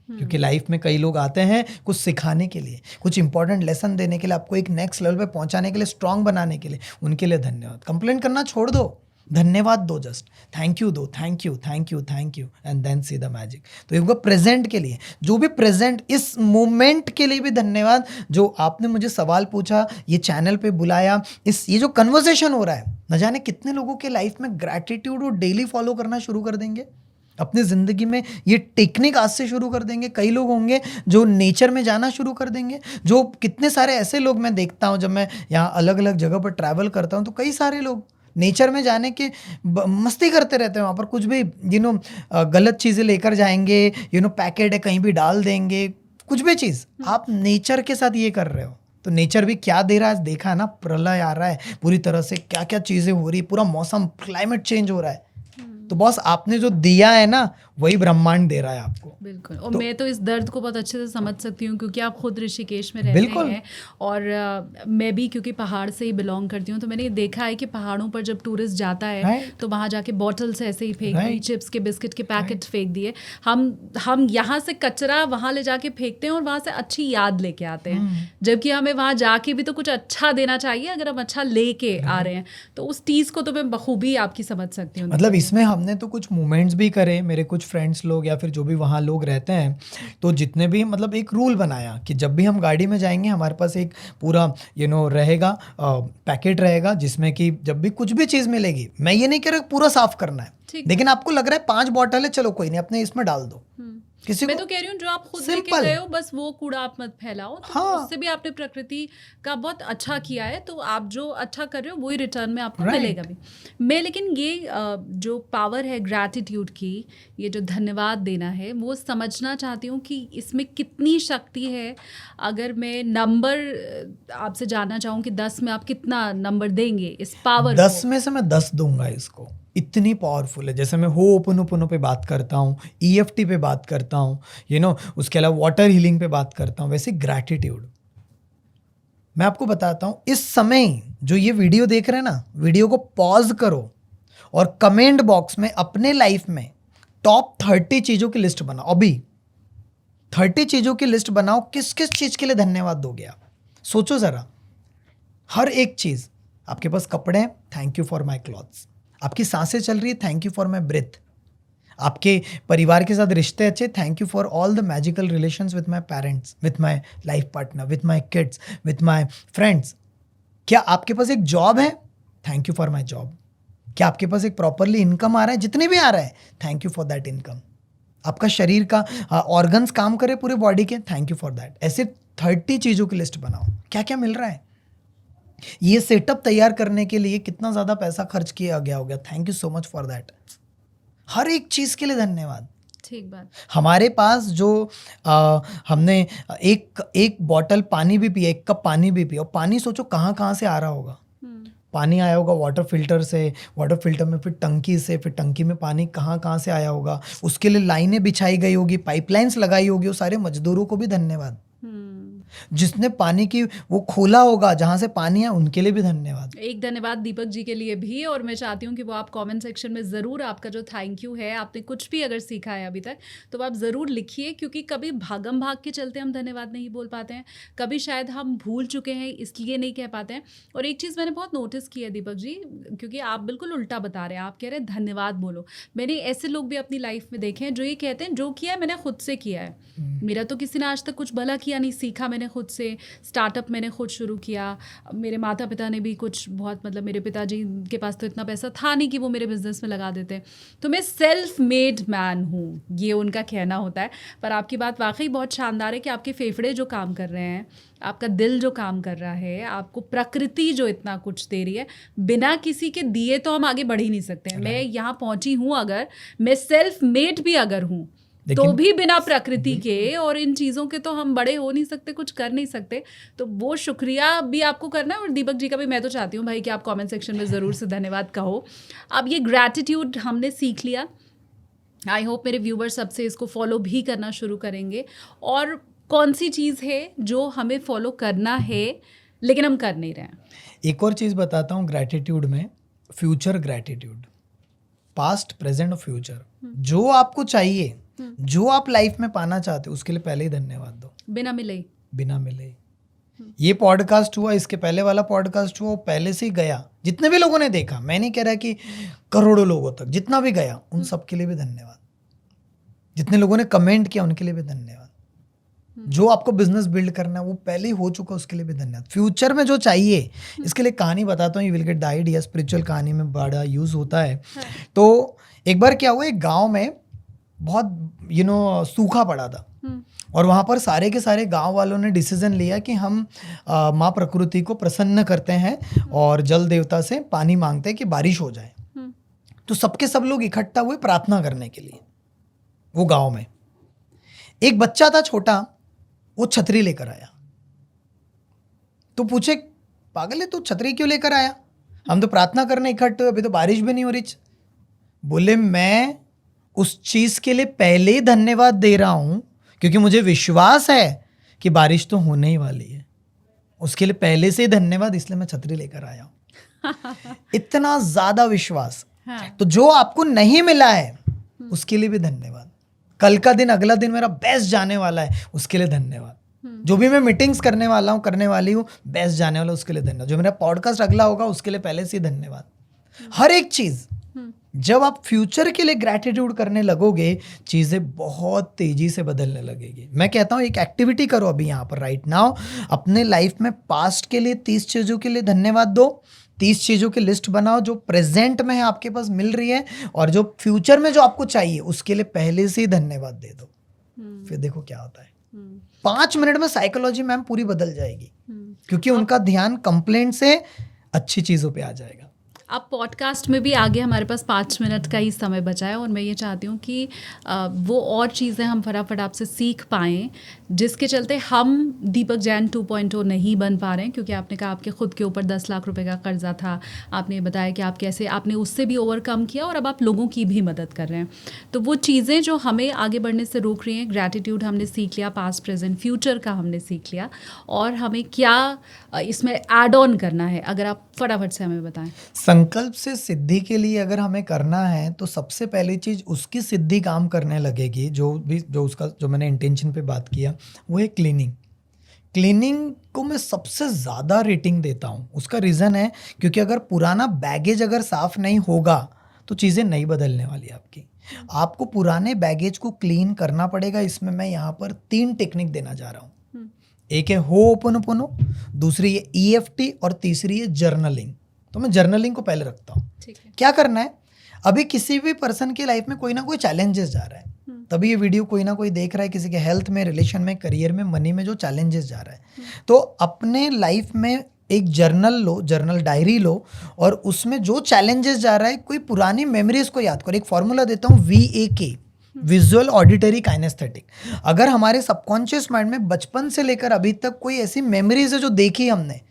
क्योंकि लाइफ में कई लोग आते हैं कुछ सिखाने के लिए, कुछ इंपॉर्टेंट लेसन देने के लिए, आपको एक नेक्स्ट लेवल पे पहुंचाने के लिए, स्ट्रांग बनाने के लिए, उनके लिए धन्यवाद। कंप्लेंट करना छोड़ दो, धन्यवाद दो, जस्ट थैंक यू दो, thank you thank you thank you, and then see the magic. तो एक प्रेजेंट के लिए, जो भी प्रेजेंट, इस मोमेंट के लिए भी धन्यवाद, जो आपने मुझे सवाल पूछा, ये चैनल पे बुलाया, ये जो कन्वर्सेशन हो रहा है, न जाने कितने लोगों के लाइफ में ग्रैटिट्यूड वो डेली फॉलो करना शुरू कर देंगे, अपनी ज़िंदगी में ये टेक्निक आज से शुरू कर देंगे। कई लोग होंगे जो नेचर में जाना शुरू कर देंगे। जो कितने सारे ऐसे लोग मैं देखता हूँ, जब मैं यहाँ अलग अलग जगह पर ट्रैवल करता हूँ, तो कई सारे लोग नेचर में जाने के मस्ती करते रहते हैं। वहाँ पर कुछ भी गलत चीज़ें लेकर जाएंगे, पैकेट है कहीं भी डाल देंगे, कुछ भी चीज़। आप नेचर के साथ ये कर रहे हो, तो नेचर भी क्या दे रहा है, देखा है ना, प्रलय आ रहा है पूरी तरह से, क्या क्या चीज़ें हो रही, पूरा मौसम, क्लाइमेट चेंज हो रहा है। तो बॉस, आपने जो दिया है ना, वही ब्रह्मांड दे रहा है आपको। बिल्कुल। और मैं तो इस दर्द को बहुत अच्छे से समझ सकती हूँ, क्योंकि आप खुद ऋषिकेश में रहते हैं, और मैं भी क्योंकि पहाड़ से ही बिलोंग करती हूँ, तो मैंने ये देखा है कि पहाड़ों पर जब टूरिस्ट जाता है तो वहाँ जाके बॉटल से ऐसे ही फेंक दी, चिप्स के, बिस्किट के पैकेट फेंक दिए। हम यहाँ से कचरा वहाँ ले जाके फेंकते हैं और वहाँ से अच्छी याद लेके आते हैं, जबकि हमें वहाँ जाके भी तो कुछ अच्छा देना चाहिए। अगर हम अच्छा लेके आ रहे हैं तो उस चीज़ को तो मैं बखूबी आपकी समझ सकती हूँ। मतलब इसमें हमने तो कुछ मूवमेंट्स भी करे, मेरे कुछ फ्रेंड्स लोग या फिर जो भी वहाँ लोग रहते हैं, तो जितने भी, मतलब एक रूल बनाया कि जब भी हम गाड़ी में जाएंगे, हमारे पास एक पूरा रहेगा, पैकेट रहेगा, जिसमें कि जब भी कुछ भी चीज़ मिलेगी, मैं ये नहीं कह रहा पूरा साफ करना है, लेकिन आपको लग रहा है 5 बॉटल है, चलो कोई नहीं, अपने इसमें डाल दो, किसी मैं को तो कह रही हूँ जो आप खुद लेके Simple. गए हो बस वो कूड़ा आप मत फैलाओ, तो हाँ। उससे भी आपने प्रकृति का बहुत अच्छा किया है, तो आप जो अच्छा कर रहे हो वही रिटर्न में आपको Right. मिलेगा भी। मैं लेकिन ये जो पावर है ग्रैटिट्यूड की, ये जो धन्यवाद देना है, वो समझना चाहती हूँ कि इसमें कितनी शक्ति है। अगर मैं नंबर आपसे जानना चाहूँ कि 10 में आप कितना नंबर देंगे इस पावर 10 को? में से मैं 10 दूंगा इसको। इतनी पावरफुल है। जैसे मैं होओपोनोपोनो पे बात करता हूँ, EFT पे बात करता हूँ, उसके अलावा वाटर हीलिंग पे बात करता हूँ, वैसे ग्रैटिट्यूड। मैं आपको बताता हूँ, इस समय जो ये वीडियो देख रहे हैं ना, वीडियो को पॉज करो और कमेंट बॉक्स में अपने लाइफ में टॉप 30 चीज़ों की लिस्ट बनाओ। अभी 30 चीज़ों की लिस्ट बनाओ, किस किस चीज़ के लिए धन्यवाद दोगे आप। सोचो ज़रा, हर एक चीज़। आपके पास कपड़े हैं, thank you for my clothes. आपकी सांसें चल रही है, thank you for my breath. आपके परिवार के साथ रिश्ते अच्छे, thank you for all the magical relations with my parents, with my life partner, with my kids, with my friends. क्या आपके पास एक जॉब है, thank you for my job. क्या आपके पास एक प्रॉपरली इनकम आ रहा है, जितनी भी आ रहा है, thank you for that income. आपका शरीर का ऑर्गन्स काम करे पूरे बॉडी के, थैंक यू फॉर दैट। ऐसे 30 चीज़ों की लिस्ट बनाओ, क्या क्या मिल रहा है। ये सेटअप तैयार करने के लिए कितना ज़्यादा पैसा खर्च किया गया होगा, thank you so much for that. हर एक चीज़ के लिए धन्यवाद। ठीक बात। हमारे पास जो हमने एक बॉटल पानी भी पिया, एक कप पानी भी पिया, और पानी सोचो कहाँ कहाँ से आ रहा होगा। पानी आया होगा वाटर फिल्टर से, वाटर फिल्टर में फिर टंकी से, फिर टंकी में पानी कहाँ कहाँ से आया होगा, उसके लिए लाइनें बिछाई गई होगी, पाइपलाइंस लगाई होगी। वो सारे मजदूरों को भी धन्यवाद। जिसने पानी की वो खोला होगा जहाँ से पानी है, उनके लिए भी धन्यवाद। एक धन्यवाद दीपक जी के लिए भी, और मैं चाहती हूँ कि वो आप कमेंट सेक्शन में ज़रूर आपका जो थैंक यू है, आपने कुछ भी अगर सीखा है अभी तक तो आप ज़रूर लिखिए, क्योंकि कभी भागम भाग के चलते हम धन्यवाद नहीं बोल पाते हैं, कभी शायद हम भूल चुके हैं इसलिए नहीं कह पाते हैं। और एक चीज़ मैंने बहुत नोटिस की है दीपक जी, क्योंकि आप बिल्कुल उल्टा बता रहे हैं, आप कह रहे हैं धन्यवाद बोलो। मैंने ऐसे लोग भी अपनी लाइफ में देखे हैं जो ये कहते हैं जो किया है मैंने खुद से किया है, मेरा तो किसी ने आज तक कुछ भला किया नहीं, सीखा मैंने खुद से, स्टार्टअप मैंने खुद शुरू किया। मेरे माता पिता ने भी कुछ बहुत, मतलब मेरे पिताजी के पास तो इतना पैसा था नहीं कि वो मेरे बिजनेस में लगा देते, तो मैं सेल्फ मेड मैन हूँ, ये उनका कहना होता है। पर आपकी बात वाकई बहुत शानदार है कि आपके फेफड़े जो काम कर रहे हैं, आपका दिल जो काम कर रहा है, आपको प्रकृति जो इतना कुछ दे रही है, बिना किसी के दिए तो हम आगे बढ़ ही नहीं सकते हैं। मैं यहाँ पहुँची हूँ, अगर मैं सेल्फ मेड भी अगर हूँ तो भी बिना प्रकृति के और इन चीज़ों के तो हम बड़े हो नहीं सकते, कुछ कर नहीं सकते। तो वो शुक्रिया भी आपको करना है, और दीपक जी का भी मैं तो चाहती हूँ भाई कि आप कमेंट सेक्शन में ज़रूर से धन्यवाद कहो। अब ये ग्रैटिट्यूड हमने सीख लिया, आई होप मेरे व्यूवर्स सबसे इसको फॉलो भी करना शुरू करेंगे। और कौन सी चीज़ है जो हमें फॉलो करना है लेकिन हम कर नहीं रहे हैं? एक और चीज़ बताता हूँ ग्रैटिट्यूड में, फ्यूचर ग्रैटिट्यूड, पास्ट प्रेजेंट और फ्यूचर। जो आपको चाहिए, जो आप लाइफ में पाना चाहते हो, उसके लिए पहले ही धन्यवाद दो, बिना मिले ही। ये पॉडकास्ट हुआ, इसके पहले वाला पॉडकास्ट हुआ, वो पहले से ही गया। जितने भी लोगों ने देखा, मैं नहीं कह रहा कि करोड़ों लोगों तक, जितना भी गया उन सब के लिए भी धन्यवाद। जितने लोगों ने कमेंट किया उनके लिए भी धन्यवाद। जो आपको बिजनेस बिल्ड करना है वो पहले ही हो चुका, उसके लिए भी धन्यवाद। फ्यूचर में जो चाहिए, इसके लिए कहानी बताता हूँ, you will get the idea. Spiritual कहानी में बड़ा यूज होता है। तो एक बार क्या हुआ, एक गांव में बहुत सूखा पड़ा था, और वहाँ पर सारे के सारे गांव वालों ने डिसीजन लिया कि हम माँ प्रकृति को प्रसन्न करते हैं और जल देवता से पानी मांगते हैं कि बारिश हो जाए। तो सबके सब लोग इकट्ठा हुए प्रार्थना करने के लिए। वो गांव में एक बच्चा था छोटा, वो छतरी लेकर आया। तो पूछे, पागल है तू, छतरी क्यों लेकर आया? हम तो प्रार्थना करने इकट्ठे, अभी तो बारिश भी नहीं हो रही। बोले, मैं उस चीज के लिए पहले ही धन्यवाद दे रहा हूं क्योंकि मुझे विश्वास है कि बारिश तो होने ही वाली है। उसके लिए पहले से ही धन्यवाद, इसलिए मैं छतरी लेकर आया हूं। इतना ज्यादा विश्वास। तो जो आपको नहीं मिला है उसके लिए भी धन्यवाद। कल का दिन, अगला दिन मेरा बेस्ट जाने वाला है, उसके लिए धन्यवाद। जो भी मैं मीटिंग्स करने वाला हूँ, करने वाली हूँ, बेस्ट जाने वाला, उसके लिए धन्यवाद। जो मेरा पॉडकास्ट अगला होगा उसके लिए पहले से ही धन्यवाद। हर एक चीज, जब आप फ्यूचर के लिए ग्रैटिट्यूड करने लगोगे, चीज़ें बहुत तेजी से बदलने लगेगी। मैं कहता हूँ एक एक्टिविटी करो अभी यहाँ पर राइट नाउ, अपने लाइफ में पास्ट के लिए 30 चीज़ों के लिए धन्यवाद दो। 30 चीज़ों की लिस्ट बनाओ जो प्रेजेंट में है, आपके पास मिल रही है, और जो फ्यूचर में जो आपको चाहिए उसके लिए पहले से ही धन्यवाद दे दो। फिर देखो क्या होता है, 5 मिनट में साइकोलॉजी मैम पूरी बदल जाएगी, क्योंकि उनका ध्यान कंप्लेंट से अच्छी चीज़ों पे आ जाएगा। अब पॉडकास्ट में भी आगे हमारे पास 5 मिनट का ही समय बचा है और मैं ये चाहती हूँ कि वो और चीज़ें हम फटाफट आपसे सीख पाएँ जिसके चलते हम दीपक जैन 2.0 नहीं बन पा रहे हैं, क्योंकि आपने कहा आपके खुद के ऊपर 10 लाख रुपए का कर्जा था, आपने बताया कि आप कैसे आपने उससे भी ओवरकम किया और अब आप लोगों की भी मदद कर रहे हैं। तो वो चीज़ें जो हमें आगे बढ़ने से रोक रही हैं, ग्रैटिट्यूड हमने सीख लिया, पास्ट प्रेजेंट फ्यूचर का हमने सीख लिया, और हमें क्या इसमें ऐड ऑन करना है, अगर आप फटाफट से हमें बताएं। संकल्प से सिद्धि के लिए अगर हमें करना है तो सबसे पहली चीज उसकी सिद्धि काम करने लगेगी, जो मैंने इंटेंशन पे बात किया वो है क्लीनिंग। क्लीनिंग को मैं सबसे ज़्यादा रेटिंग देता हूँ। उसका रीज़न है क्योंकि अगर पुराना बैगेज अगर साफ नहीं होगा तो चीज़ें नहीं बदलने वाली आपकी। आपको पुराने बैगेज को क्लीन करना पड़ेगा। इसमें मैं यहाँ पर 3 टेक्निक देना जा रहा हूँ। एक है होओपोनोपोनो, दूसरी है EFT और तीसरी है जर्नलिंग। तो मैं जर्नलिंग को पहले रखता हूँ। क्या करना है, अभी किसी भी पर्सन की लाइफ में कोई ना कोई चैलेंजेस जा रहा है, तभी ये वीडियो कोई ना कोई देख रहा है, किसी के हेल्थ में, रिलेशन में, करियर में, मनी में जो चैलेंजेस जा रहा है, तो अपने लाइफ में एक जर्नल लो, जर्नल डायरी लो, और उसमें जो चैलेंजेस जा रहा है कोई पुरानी मेमोरीज को याद करो। एक फॉर्मूला देता हूँ, VAK, विजुअल ऑडिटरी काइनेस्थेटिक। अगर हमारे सबकॉन्शियस माइंड में बचपन से लेकर अभी तक कोई ऐसी मेमोरीज है जो देखी हमने,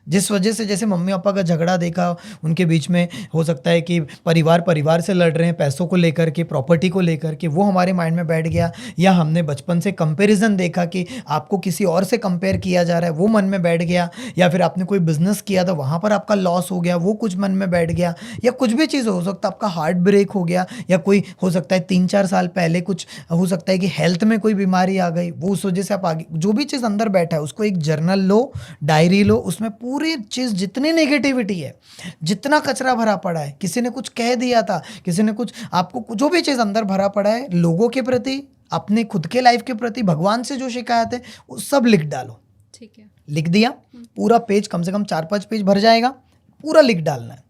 जिस वजह से, जैसे मम्मी पापा का झगड़ा देखा, उनके बीच में हो सकता है कि परिवार से लड़ रहे हैं पैसों को लेकर के, प्रॉपर्टी को लेकर के, वो हमारे माइंड में बैठ गया, या हमने बचपन से कंपैरिजन देखा कि आपको किसी और से कंपेयर किया जा रहा है, वो मन में बैठ गया, या फिर आपने कोई बिजनेस किया था वहाँ पर आपका लॉस हो गया, वो कुछ मन में बैठ गया, या कुछ भी चीज़ हो सकता है, आपका हार्ट ब्रेक हो गया, या कोई हो सकता है 3-4 साल पहले कुछ हो सकता है कि हेल्थ में कोई बीमारी आ गई, वो उस वजह से आप आगे, जो भी चीज़ अंदर बैठा है उसको एक जर्नल लो, डायरी लो, उसमें पूरी चीज़, जितनी नेगेटिविटी है, जितना कचरा भरा पड़ा है, किसी ने कुछ कह दिया था, किसी ने कुछ आपको, जो भी चीज़ अंदर भरा पड़ा है, लोगों के प्रति, अपने खुद के लाइफ के प्रति, भगवान से जो शिकायत है, वो सब लिख डालो। ठीक है, लिख दिया, पूरा पेज, कम से कम 4-5 पेज भर जाएगा, पूरा लिख डालना है।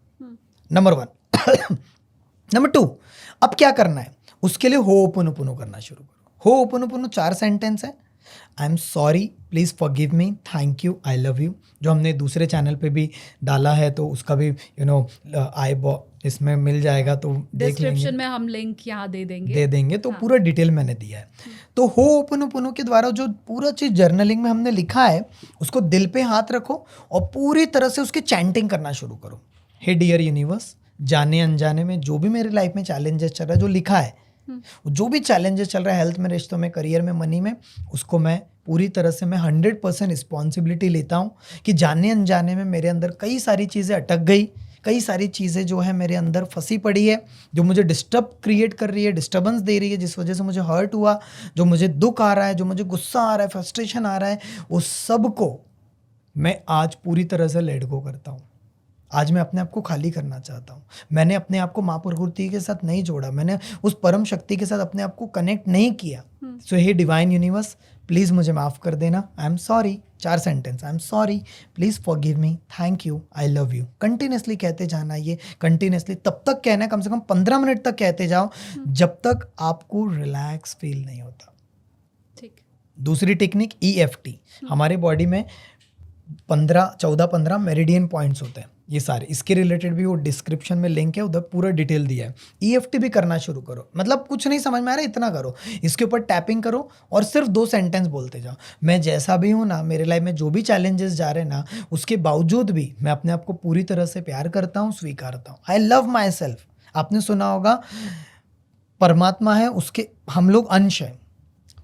नंबर 1। नंबर 2, अब क्या करना है, उसके लिए होओपोनोपोनो करना शुरू करो। होओपोनोपोनो 4 सेंटेंस है। I am sorry, please forgive me, thank you, I love you, जो हमने दूसरे चैनल पे भी डाला है, तो उसका भी इसमें मिल जाएगा, तो डिस्क्रिप्शन में हम लिंक यहाँ दे देंगे। तो पूरा डिटेल मैंने दिया है। तो होओपोनोपोनो के द्वारा जो पूरा चीज़ जर्नलिंग में हमने लिखा है, उसको दिल पे हाथ रखो और पूरी तरह से उसकी चैंटिंग करना शुरू करो। हे डियर यूनिवर्स, जाने अनजाने में जो भी मेरी लाइफ में चैलेंजेस चल रहा है, जो लिखा है, जो भी चैलेंजेस चल रहा है हेल्थ में, रिश्तों में, करियर में, मनी में, उसको मैं पूरी तरह से मैं 100% रिस्पॉन्सिबिलिटी लेता हूँ कि जाने अनजाने में मेरे अंदर कई सारी चीज़ें अटक गई, कई सारी चीज़ें जो है मेरे अंदर फंसी पड़ी है, जो मुझे डिस्टर्ब क्रिएट कर रही है, डिस्टर्बेंस दे रही है, जिस वजह से मुझे हर्ट हुआ, जो मुझे दुख आ रहा है, जो मुझे गुस्सा आ रहा है, फ्रस्ट्रेशन आ रहा है, उस सब को मैं आज पूरी तरह से लेट गो करता हूँ। आज मैं अपने आप को खाली करना चाहता हूँ। मैंने अपने आप को माँ प्रकृति के साथ नहीं जोड़ा, मैंने उस परम शक्ति के साथ अपने आप को कनेक्ट नहीं किया। सो हे डिवाइन यूनिवर्स, प्लीज़ मुझे माफ़ कर देना, I am sorry. 4 sentence, I am sorry, please forgive me, thank you, I love you. Continuously कहते जाना, ये कंटिन्यूसली तब तक कहना है, कम से कम 15 मिनट तक कहते जाओ, जब तक आपको रिलैक्स फील नहीं होता। ठीक। दूसरी टेक्निक EFT। हमारे बॉडी में 14-15 मेरिडियन पॉइंट्स होते हैं, ये सारे, इसके रिलेटेड भी वो डिस्क्रिप्शन में लिंक है, उधर पूरा डिटेल दिया है। EFT भी करना शुरू करो, मतलब कुछ नहीं समझ में आ रहा है, इतना करो, इसके ऊपर टैपिंग करो और सिर्फ 2 सेंटेंस बोलते जाओ। मैं जैसा भी हूँ ना, मेरे लाइफ में जो भी चैलेंजेस जा रहे हैं ना, उसके बावजूद भी मैं अपने आप को पूरी तरह से प्यार करता हूँ, स्वीकारता हूँ। आई लव माई सेल्फ। आपने सुना होगा, परमात्मा है, उसके हम लोग अंश हैं,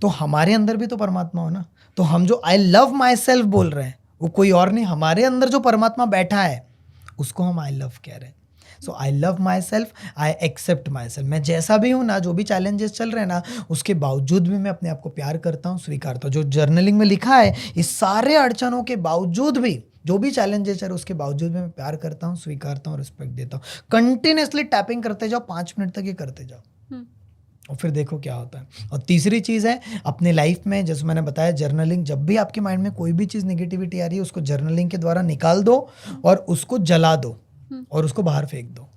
तो हमारे अंदर भी तो परमात्मा हो ना। तो हम जो आई लव माई सेल्फ बोल रहे हैं, वो कोई और नहीं, हमारे अंदर जो परमात्मा बैठा है उसको हम आई लव कह रहे हैं। So I love myself, I accept myself. मैं जैसा भी हूँ ना, जो भी चैलेंजेस चल रहे हैं ना, उसके बावजूद भी मैं अपने आप को प्यार करता हूँ, स्वीकारता हूँ। जो जर्नलिंग में लिखा है, इस सारे अड़चनों के बावजूद भी, जो भी चैलेंजेस चल रहे उसके बावजूद भी मैं प्यार करता हूँ, स्वीकारता हूँ, रिस्पेक्ट देता हूँ। कंटिन्यूसली टैपिंग करते जाओ, 5 मिनट तक ये करते जाओ, और फिर देखो क्या होता है। और तीसरी चीज़ है, अपने लाइफ में, जैसे मैंने बताया, जर्नलिंग। जब भी आपके माइंड में कोई भी चीज़ नेगेटिविटी आ रही है, उसको जर्नलिंग के द्वारा निकाल दो और उसको जला दो और उसको बाहर फेंक दो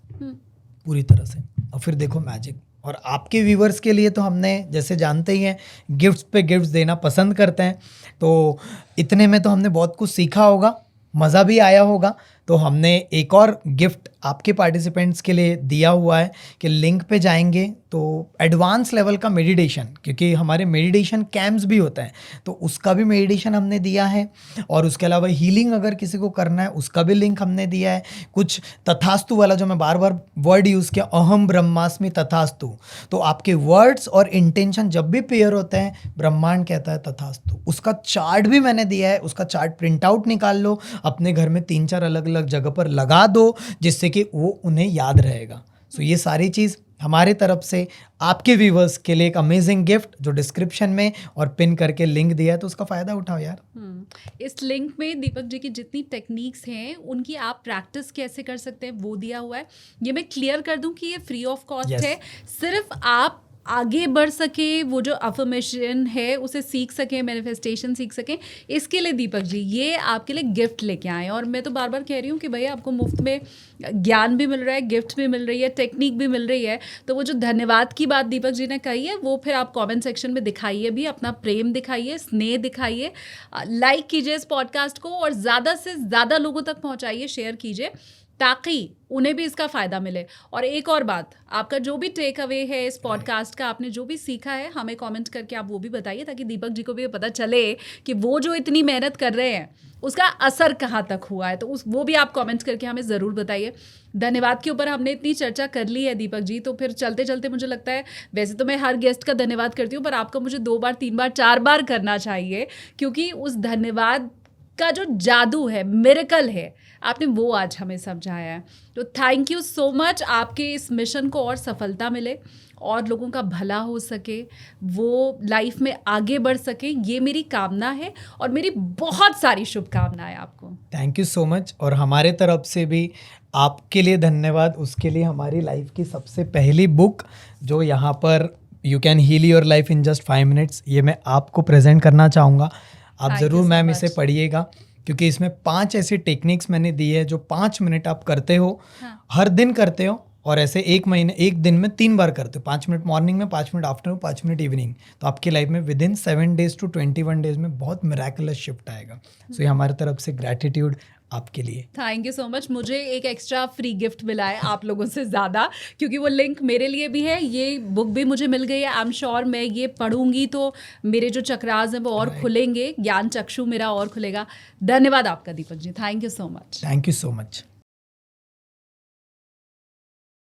पूरी तरह से, और फिर देखो मैजिक। और आपके व्यूवर्स के लिए तो हमने जैसे जानते ही हैं गिफ्ट्स पे गिफ्ट्स देना पसंद करते हैं, तो इतने में तो हमने बहुत कुछ सीखा होगा, मज़ा भी आया होगा। तो हमने एक और गिफ्ट आपके पार्टिसिपेंट्स के लिए दिया हुआ है कि लिंक पे जाएंगे तो एडवांस लेवल का मेडिटेशन, क्योंकि हमारे मेडिटेशन कैंप्स भी होते हैं तो उसका भी मेडिटेशन हमने दिया है, और उसके अलावा हीलिंग अगर किसी को करना है उसका भी लिंक हमने दिया है। कुछ तथास्तु वाला जो मैं बार बार वर्ड यूज़ किया, अहम ब्रह्मास्मि तथास्तु, तो आपके वर्ड्स और इंटेंशन जब भी पेयर होते हैं ब्रह्मांड कहता है तथास्तु। उसका चार्ट भी मैंने दिया है, उसका चार्ट प्रिंट आउट निकाल लो, अपने घर में 3-4 अलग अलग जगह पर लगा दो, जिससे कि वो उन्हें याद रहेगा। सो ये सारी चीज़ हमारे तरफ से आपके व्यूवर्स के लिए एक अमेजिंग गिफ्ट जो डिस्क्रिप्शन में और पिन करके लिंक दिया है, तो उसका फ़ायदा उठाओ यार। इस लिंक में दीपक जी की जितनी टेक्निक्स हैं उनकी आप प्रैक्टिस कैसे कर सकते हैं वो दिया हुआ है। ये मैं क्लियर कर दूं कि ये फ्री ऑफ कॉस्ट Yes. है, सिर्फ आप आगे बढ़ सके, वो जो अफर्मेशन है उसे सीख सकें, मैनिफेस्टेशन सीख सकें, इसके लिए दीपक जी ये आपके लिए गिफ्ट लेके आए हैं। और मैं तो बार बार कह रही हूँ कि भैया आपको मुफ्त में ज्ञान भी मिल रहा है, गिफ्ट भी मिल रही है, टेक्निक भी मिल रही है। तो वो जो धन्यवाद की बात दीपक जी ने कही है वो फिर आप कमेंट सेक्शन में दिखाइए, भी अपना प्रेम दिखाइए, स्नेह दिखाइए, लाइक कीजिए इस पॉडकास्ट को और ज़्यादा से ज़्यादा लोगों तक पहुँचाइए, शेयर कीजिए ताकि उन्हें भी इसका फ़ायदा मिले। और एक और बात, आपका जो भी टेक अवे है इस पॉडकास्ट का, आपने जो भी सीखा है हमें कमेंट करके आप वो भी बताइए, ताकि दीपक जी को भी पता चले कि वो जो इतनी मेहनत कर रहे हैं उसका असर कहाँ तक हुआ है। तो वो भी आप कमेंट करके हमें ज़रूर बताइए। धन्यवाद के ऊपर हमने इतनी चर्चा कर ली है दीपक जी, तो फिर चलते चलते मुझे लगता है, वैसे तो मैं हर गेस्ट का धन्यवाद करती हूँ पर आपका मुझे 2 बार 3 बार 4 बार करना चाहिए, क्योंकि उस धन्यवाद का जो जादू है, मिरेकल है, आपने वो आज हमें समझाया है। तो थैंक यू सो मच। आपके इस मिशन को और सफलता मिले और लोगों का भला हो सके, वो लाइफ में आगे बढ़ सके, ये मेरी कामना है और मेरी बहुत सारी शुभकामनाएं आपको। Thank you so much. और हमारे तरफ से भी आपके लिए धन्यवाद। उसके लिए हमारी लाइफ की सबसे पहली बुक जो यहाँ पर you can heal your life in just 5 minutes, ये मैं आपको प्रेजेंट करना चाहूँगा। आप Thank you ज़रूर so मैम much. इसे पढ़िएगा, क्योंकि इसमें 5 ऐसी टेक्निक्स मैंने दी है जो 5 मिनट आप करते हो, हाँ। हर दिन करते हो, और ऐसे एक दिन में 3 बार करते हो, 5 मिनट मॉर्निंग में, 5 मिनट आफ्टरनून, 5 मिनट इवनिंग। तो आपकी लाइफ में with in 7 days to 21 days में बहुत मिराकुलस शिफ्ट आएगा। सो ये हमारी तरफ से ग्रैटिट्यूड आपके लिए। Thank you so much. मुझे एक एक्स्ट्रा फ्री गिफ्ट मिला है आप लोगों से ज़्यादा, क्योंकि वो लिंक मेरे लिए भी है, ये बुक भी मुझे मिल गई है। आई एम श्योर मैं ये पढ़ूंगी तो मेरे जो चक्रास हैं वो और खुलेंगे, ज्ञान चक्षु मेरा और खुलेगा। धन्यवाद आपका Deepak ji, thank you so much. Thank you so much.